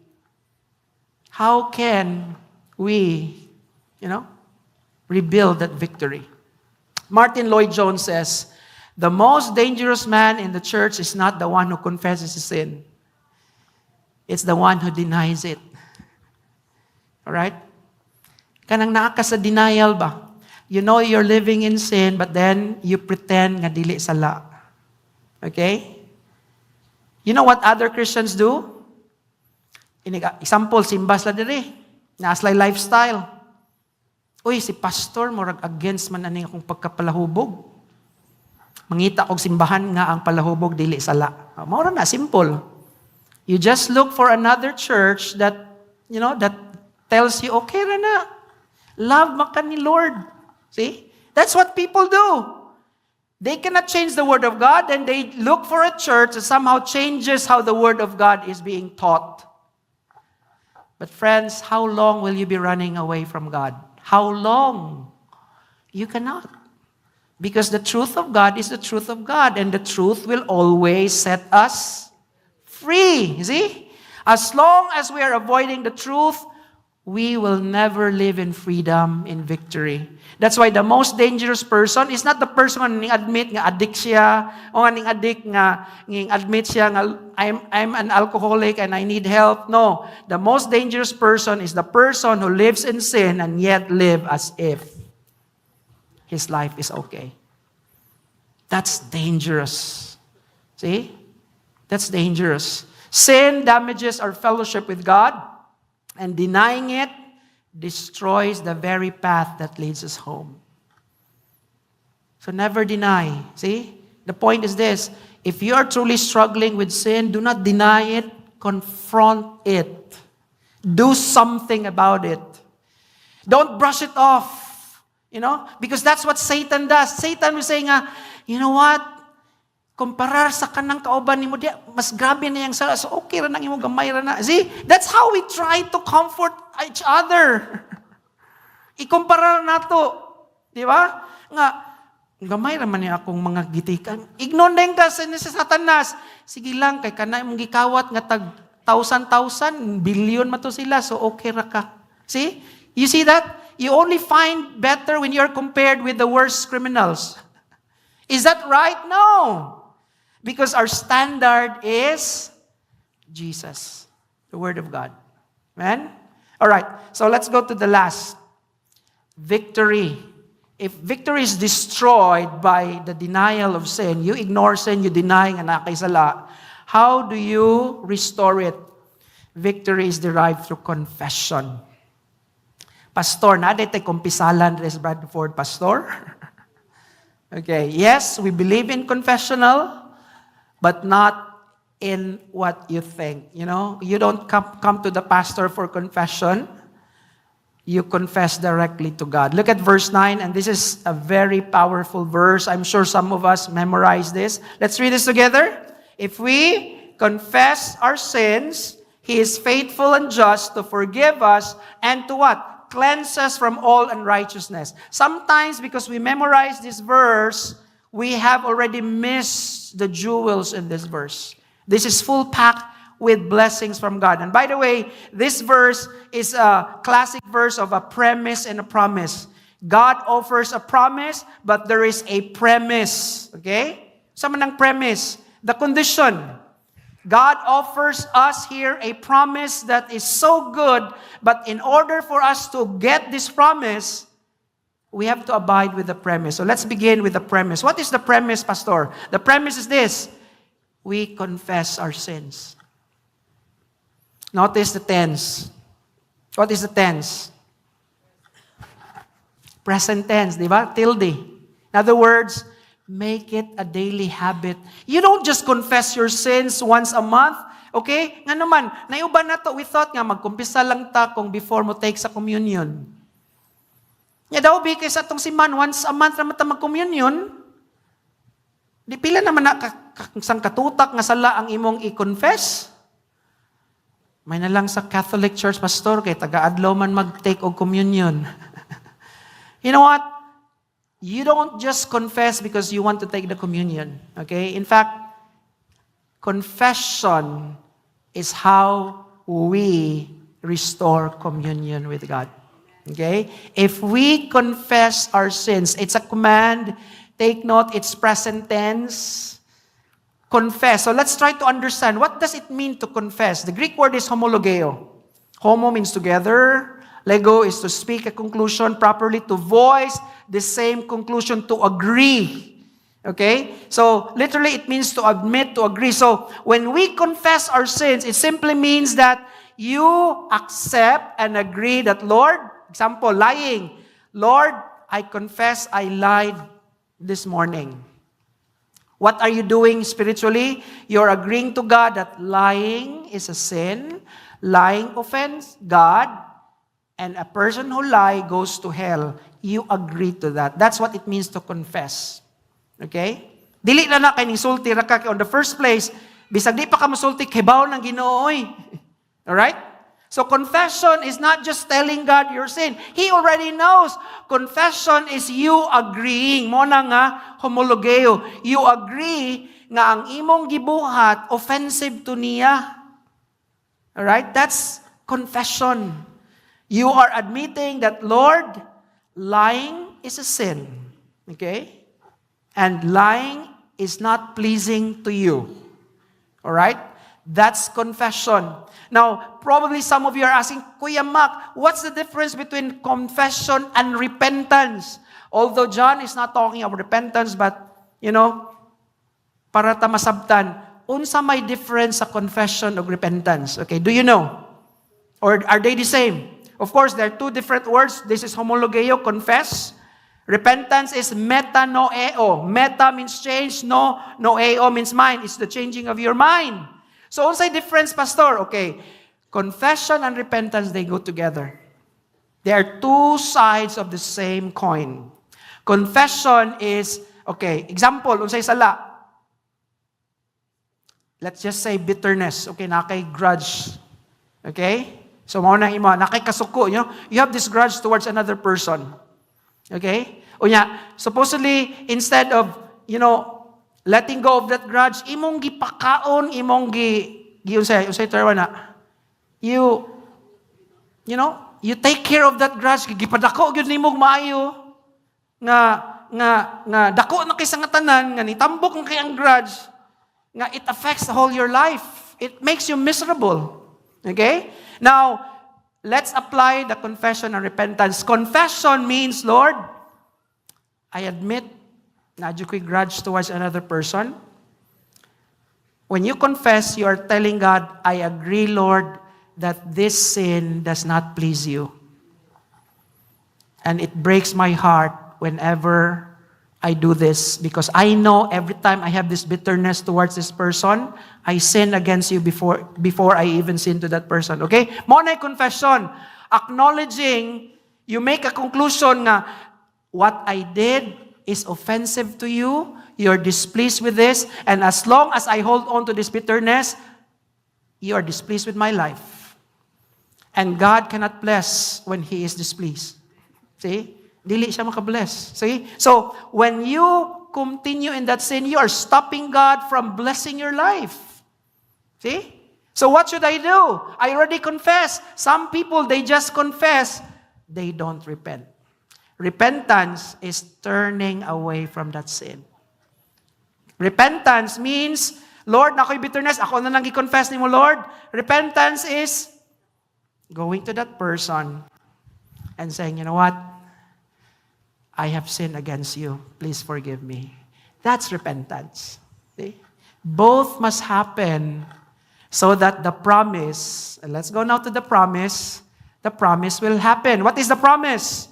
how can we, rebuild that victory? Martin Lloyd-Jones says, the most dangerous man in the church is not the one who confesses his sin. It's the one who denies it. Alright? Kanang naa ka sa denial ba? You know you're living in sin, but then you pretend nga dili sala. Okay? You know what other Christians do? Example, simbas la diri. Naaslay lifestyle. Uy, si pastor, murag against man aning akong pagkapalahubog. Mangita kog simbahan nga ang palahubog dili sala. Mao na, simple. You just look for another church that, that tells you, okay ra na. Love maka ni Lord. See? That's what people do. They cannot change the Word of God, and they look for a church that somehow changes how the Word of God is being taught. But friends, how long will you be running away from God? How long? You cannot. Because the truth of God is the truth of God, and the truth will always set us free. You see? As long as we are avoiding the truth, we will never live in freedom, in victory. That's why the most dangerous person is not the person nga admit nga addict siya, o nga ning addict nga admit siya nga I'm an alcoholic and I need help. No, the most dangerous person is the person who lives in sin and yet live as if his life is okay. That's dangerous. See? That's dangerous. Sin damages our fellowship with God, and denying it destroys the very path that leads us home. So never deny. See? The point is this. If you are truly struggling with sin, do not deny it. Confront it. Do something about it. Don't brush it off. Because that's what Satan does. Satan will say nga, you know what? Kumparar sa kanang kauban nimo dia, mas grabe na yang sala. So okay ra nang imo gamay ra na. See? That's how we try to comfort each other. Ikumpara nato. Di ba? Nga, gamay ra man ni akong mga gitikan. Ignoren ka sa Satanas. Sige lang, kay kanay mong gikawat nga tag 1,000, billion mato sila. So okay ra ka. See? You see that? You only find better when you're compared with the worst criminals. Is that right? No. Because our standard is Jesus, the Word of God. Amen? All right, so let's go to the last. Victory. If victory is destroyed by the denial of sin, you ignore sin, you deny nga nakay sala, how do you restore it? Victory is derived through confession. Pastor, naday tay kumpisalan res Bradford, Pastor? Okay, yes, we believe in confessional, but not in what you think. You don't come to the pastor for confession. You confess directly to God. Look at verse 9, and this is a very powerful verse. I'm sure some of us memorize this. Let's read this together. If we confess our sins, He is faithful and just to forgive us and to what? Cleanse us from all unrighteousness. Sometimes, because we memorize this verse, we have already missed the jewels in this verse. This is full packed with blessings from God. And by the way, this verse is a classic verse of a premise and a promise. God offers a promise, but there is a premise. Okay? Sama ng premise. The condition. God offers us here a promise that is so good, but in order for us to get this promise, we have to abide with the premise. So let's begin with the premise. What is the premise, Pastor? The premise is this. We confess our sins. Notice the tense. What is the tense? Present tense, di ba? Tilde. In other words, make it a daily habit. You don't just confess your sins once a month. Okay? Nga naman, naiuban na to, we thought nga, magkumpisa lang ta kung before mo take sa communion. Nga daw, because atong si man, once a month naman ta mag-communion, di pila naman na sang katutak nga sala ang imong i-confess. May na lang sa Catholic Church, Pastor, kay taga-adlaw man mag-take og communion. You know what? You don't just confess because you want to take the communion. Okay? In fact, confession is how we restore communion with God. Okay? If we confess our sins, it's a command. Take note, it's present tense. Confess. So let's try to understand. What does it mean to confess? The Greek word is homologeo. Homo means together. Lego is to speak a conclusion properly, to voice the same conclusion, to agree. Okay? So, literally, it means to admit, to agree. So, when we confess our sins, it simply means that you accept and agree that, Lord, example, lying. Lord, I confess I lied this morning. What are you doing spiritually? You're agreeing to God that lying is a sin. Lying offends God. And a person who lies goes to hell. You agree to that. That's what it means to confess. Okay? Dili na kay nisulti ra ka on the first place. Bisag di pa ka musulti, kibaw ng Ginoo oy. All right? So confession is not just telling God your sin. He already knows. Confession is you agreeing. Mo na nga, homologeo. You agree nga ang imong gibuhat offensive to niya. Alright? That's confession. You are admitting that, Lord, lying is a sin. Okay? And lying is not pleasing to you. Alright? That's confession. Now, probably some of you are asking, Kuya Mac, what's the difference between confession and repentance? Although John is not talking about repentance, but, para ta masabtan, unsa may difference sa confession o repentance? Okay, do you know? Or are they the same? Of course, there are two different words. This is homologeo, confess. Repentance is metanoeo. Meta means change, noeo means mind. It's the changing of your mind. So, unsay difference, Pastor? Okay, confession and repentance, they go together. They are two sides of the same coin. Confession is, okay, example, unsay sala. Let's just say bitterness. Okay, nakay grudge. Okay? So, mauna imo, nakay kasuko. You have this grudge towards another person. Okay? Unya, supposedly, instead of, letting go of that grudge, imong gipakaon, imong unsay terwa na. You take care of that grudge, gipadako gyud nimo maayo nga dako na kay sa tanan nga nitambok na kay ang grudge nga it affects all your life. It makes you miserable. Okay? Now, let's apply the confession and repentance. Confession means, Lord, I admit na adyo ko'y grudge towards another person. When you confess, you are telling God, I agree, Lord, that this sin does not please you. And it breaks my heart whenever I do this, because I know every time I have this bitterness towards this person, I sin against you before I even sin to that person. Okay? Mo na confession. Acknowledging, you make a conclusion nga, what I did is offensive to you, you're displeased with this, and as long as I hold on to this bitterness, you are displeased with my life. And God cannot bless when He is displeased. See? Dili siya makabless. See? So, when you continue in that sin, you are stopping God from blessing your life. See? So what should I do? I already confessed. Some people, they just confess. They don't repent. Repentance is turning away from that sin. Repentance means, Lord, nako'y bitterness, ako na lang i-confess ni mo, Lord. Repentance is going to that person and saying, you know what? I have sinned against you. Please forgive me. That's repentance. See? Both must happen so that the promise, and let's go now to the promise will happen. What is the promise?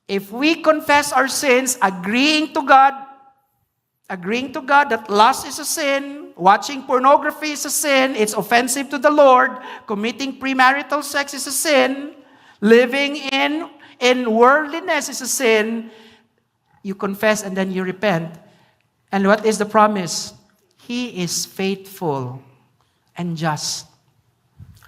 If we confess our sins, agreeing to God that lust is a sin, watching pornography is a sin, it's offensive to the Lord, committing premarital sex is a sin, living in worldliness is a sin, you confess and then you repent. And what is the promise? He is faithful and just.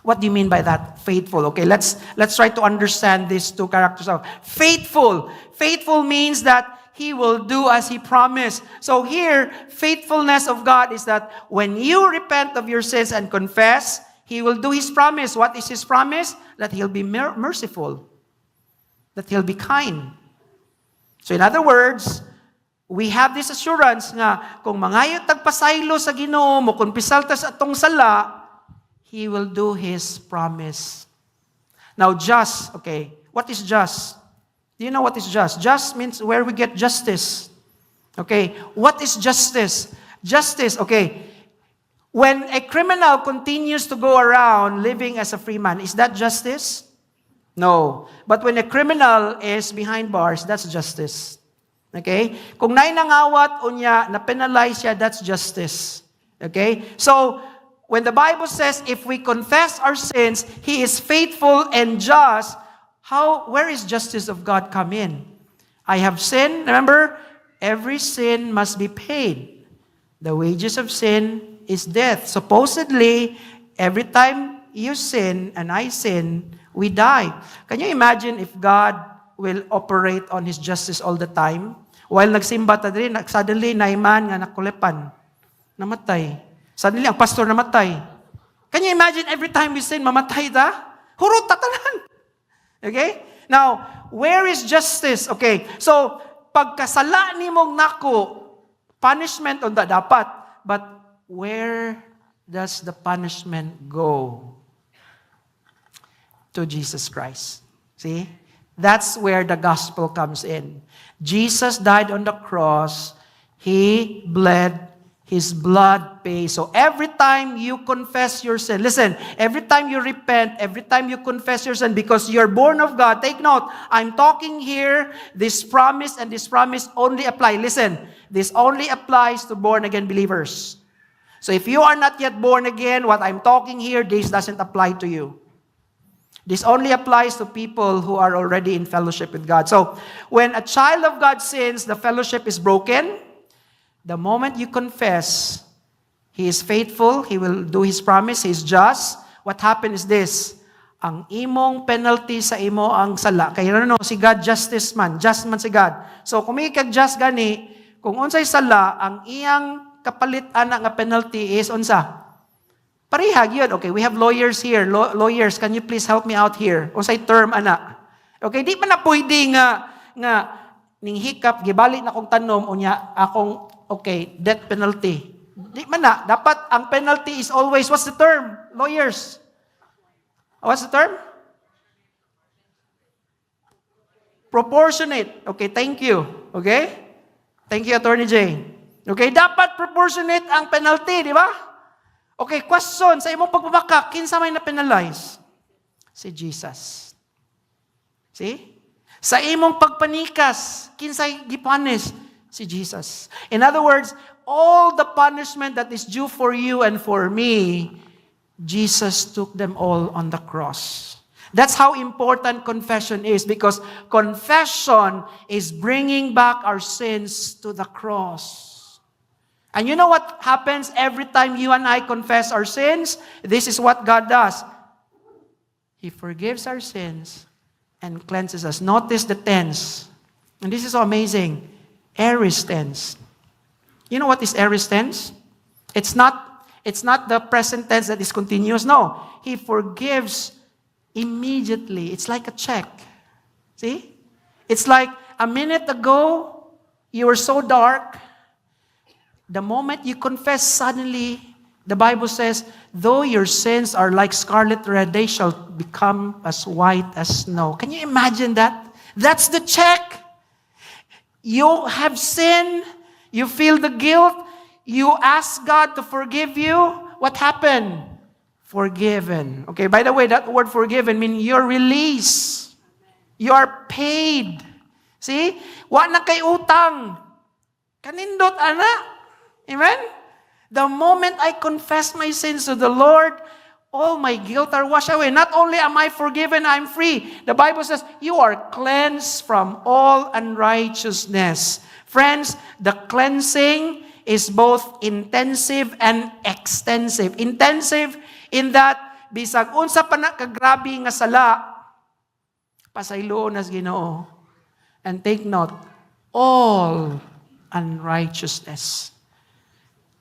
What do you mean by that? Faithful. Okay, let's try to understand these two characters. Faithful. Faithful means that He will do as He promised. So here, faithfulness of God is that when you repent of your sins and confess, He will do His promise. What is His promise? That He'll be merciful. That He'll be kind. So in other words, we have this assurance nga kung mangayot tagpasaylo sa Ginoo mo, kung pisal ta sa atong sala, He will do His promise. Now, just, okay, what is just? Do you know what is just? Just means where we get justice. Okay, what is justice? Justice, okay, when a criminal continues to go around living as a free man, is that justice? No. But when a criminal is behind bars, that's justice. Okay? Kung na'y nangawat o niya, na-penalize siya, that's justice. Okay? So, when the Bible says, if we confess our sins, He is faithful and just, where is justice of God come in? I have sinned. Remember, every sin must be paid. The wages of sin is death. Supposedly, every time you sin and I sin, we die. Can you imagine if God will operate on His justice all the time? While nagsimba ta diri, suddenly naiman nga nakulepan. Namatay. Suddenly ang pastor namatay. Can you imagine every time we sin, mamatay ta? Hurot ta tanan. Okay? Now, where is justice? Okay. So, pagkasala nimong nako, punishment on that dapat. But where does the punishment go? To Jesus Christ. See? That's where the gospel comes in. Jesus died on the cross. He bled. His blood pays. So every time you confess your sin, listen, every time you repent, every time you confess your sin, because you're born of God, take note, I'm talking here, this promise and this promise only apply. Listen, this only applies to born-again believers. So if you are not yet born again, what I'm talking here, this doesn't apply to you. This only applies to people who are already in fellowship with God. So when a child of God sins, the fellowship is broken. The moment you confess, He is faithful, He will do His promise, He is just. What happened is this, ang imong penalty sa imo ang sala. Kaya si God justice man, just man si God. So kung may kag-just gani, kung unsay sala, ang iyang kapalit ana nga penalty is unsa? Parihag yun. Okay, we have lawyers here. Lawyers, can you please help me out here? Unsay term ana? Okay, di man na pwede nga ning hikap gibalik na kong tanom unya akong okay, death penalty. Di man na. Dapat, ang penalty is always, what's the term? Lawyers. What's the term? Proportionate. Okay, thank you. Okay? Thank you, Attorney J. Okay, dapat proportionate ang penalty, di ba? Okay, question, sa imong pagbabaka, kinsa may na-penalize? Si Jesus. See? Sa imong pagpanikas, kinsay gipunis? Si Jesus. In other words, all the punishment that is due for you and for me, Jesus took them all on the cross. That's how important confession is, because confession is bringing back our sins to the cross. And you know what happens every time you and I confess our sins? This is what God does. He forgives our sins and cleanses us. Notice the tense. And this is so amazing. Aorist tense. You know what is aorist tense? It's not the present tense that is continuous. No. He forgives immediately. It's like a check. See? It's like a minute ago, you were so dark. The moment you confess, suddenly, the Bible says, though your sins are like scarlet red, they shall become as white as snow. Can you imagine that? That's the check. You have sinned, you feel the guilt, you ask God to forgive you. What happened? Forgiven. Okay, by the way, that word forgiven means you're released. You are paid. See? Wa na kay utang. Kanindot, ana. Amen? The moment I confess my sins to the Lord, all my guilt are washed away. Not only am I forgiven, I'm free. The Bible says, you are cleansed from all unrighteousness. Friends, the cleansing is both intensive and extensive. Intensive in that, bisag unsa pa na kagrabe nga sala, pasayloon as Ginoo. And take note, all unrighteousness.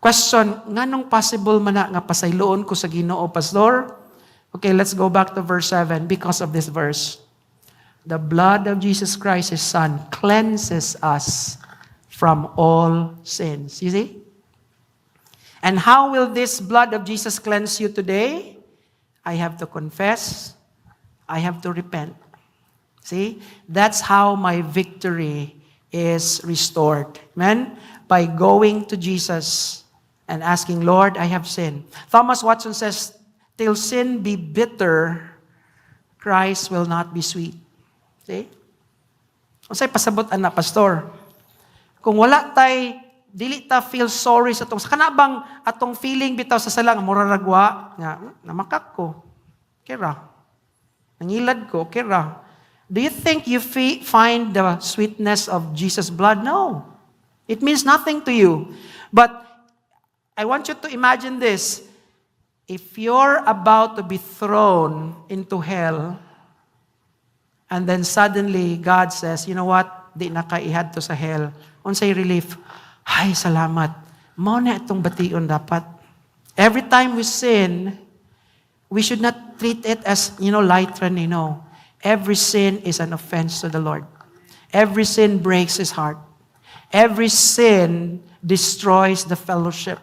Question, nganong possible man na nga pasayloon ko sa Ginoo, Pastor? Okay, let's go back to verse 7 because of this verse. The blood of Jesus Christ, His Son, cleanses us from all sins. You see? And how will this blood of Jesus cleanse you today? I have to confess. I have to repent. See? That's how my victory is restored. Amen? By going to Jesus and asking, Lord, I have sinned. Thomas Watson says, till sin be bitter, Christ will not be sweet. See? Unsay pasabot ana, Pastor? Kung wala tay, dili ta feel sorry sa kana bang atong feeling bitaw sa salang, muraragwa, nga, namakak ko, kira. Nangilad ko, kira. Do you think you find the sweetness of Jesus' blood? No. It means nothing to you. But I want you to imagine this. if you're about to be thrown into hell, and then suddenly God says, you know what? Di na ka ihad to sa hell. Unsay relief? Ay, salamat. Mao na itong bation dapat. Every time we sin, we should not treat it as, lightly, no. Every sin is an offense to the Lord. Every sin breaks His heart. Every sin destroys the fellowship.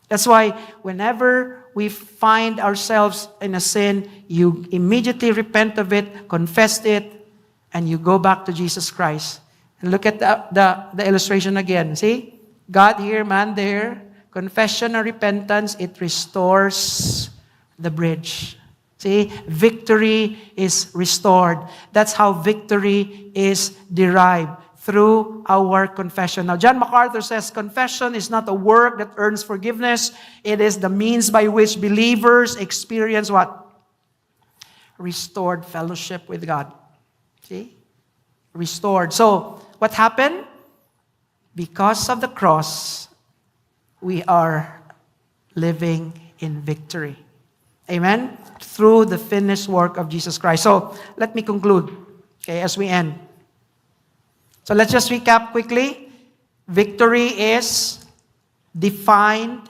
That's why whenever we find ourselves in a sin, you immediately repent of it, confess it, and you go back to Jesus Christ. And look at the illustration again. See? God here, man there. Confession and repentance, it restores the bridge. See? Victory is restored. That's how victory is derived, through our confession. Now, John MacArthur says, confession is not a work that earns forgiveness. It is the means by which believers experience what? Restored fellowship with God. See? Restored. So, what happened? Because of the cross, we are living in victory. Amen? Through the finished work of Jesus Christ. So, let me conclude, okay, as we end. So let's just recap quickly. Victory is defined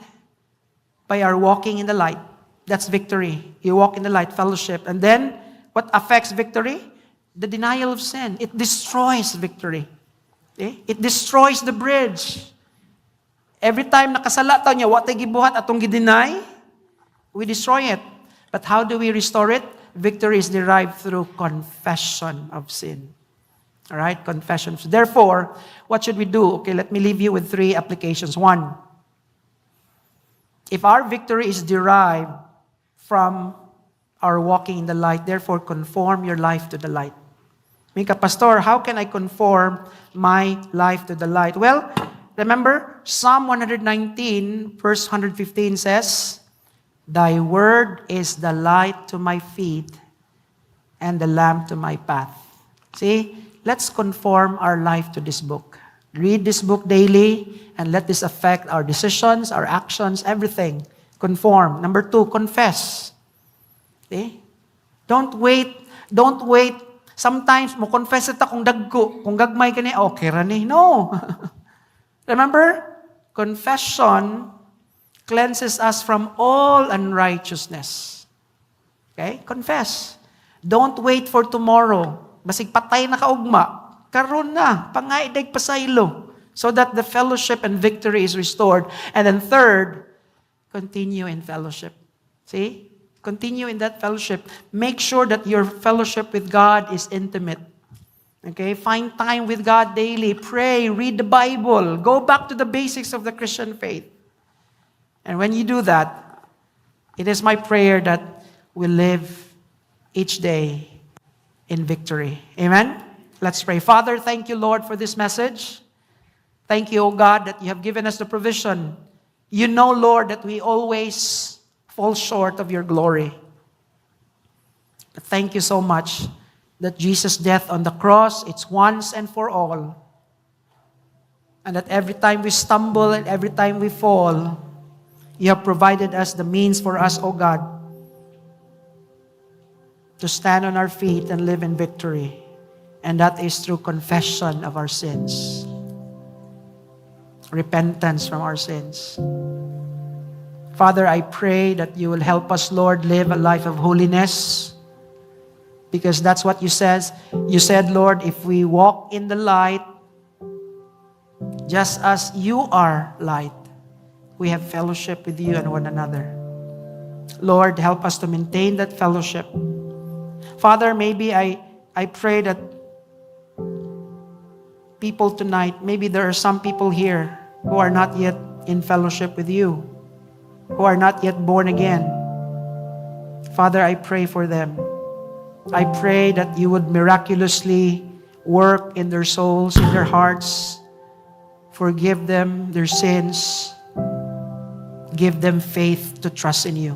by our walking in the light. That's victory. You walk in the light, fellowship. And then, what affects victory? The denial of sin. It destroys victory. Okay? It destroys the bridge. Every time nakasala tayo niya, what ay gibuhat atong gideny, we destroy it. But how do we restore it? Victory is derived through confession of sin. All right, confession. Therefore, what should we do? Okay, let me leave you with 3 applications. 1, if our victory is derived from our walking in the light, therefore conform your life to the light. Mika, Pastor, how can I conform my life to the light? Well, remember, Psalm 119, verse 115 says, Thy word is the light to my feet and the lamp to my path. See? Let's conform our life to this book. Read this book daily and let this affect our decisions, our actions, everything. Conform. Number 2, confess. Okay? Don't wait. Sometimes, mo confess ita kung dagko. Kung gagmay ka niya, okay ra ni. No. Remember, confession cleanses us from all unrighteousness. Okay? Confess. Don't wait for tomorrow. Basig patay na kaugma, karon na, pangaidag pasaylo, so that the fellowship and victory is restored. And then 3rd, continue in fellowship. See? Continue in that fellowship. Make sure that your fellowship with God is intimate. Okay? Find time with God daily. Pray, read the Bible. Go back to the basics of the Christian faith. And when you do that, it is my prayer that we live each day in victory. Amen? Let's pray. Father, thank you, Lord, for this message. Thank you, O God, that you have given us the provision. You know, Lord, that we always fall short of your glory. But thank you so much that Jesus' death on the cross, it's once and for all. And that every time we stumble and every time we fall, you have provided us the means for us, O God, to stand on our feet and live in victory. And that is through confession of our sins. Repentance from our sins. Father, I pray that you will help us, Lord, live a life of holiness. Because that's what you said. You said, Lord, if we walk in the light, just as you are light, we have fellowship with you and one another. Lord, help us to maintain that fellowship. Father, maybe I pray that people tonight, maybe there are some people here who are not yet in fellowship with you, who are not yet born again. Father, I pray for them. I pray that you would miraculously work in their souls, in their hearts, forgive them their sins, give them faith to trust in you.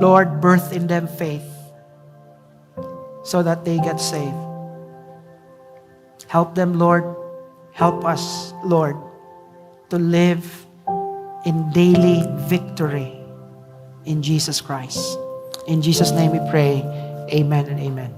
Lord, birth in them faith, so that they get saved. Help them, Lord. Help us, Lord, to live in daily victory in Jesus Christ. In Jesus' name we pray. Amen and amen.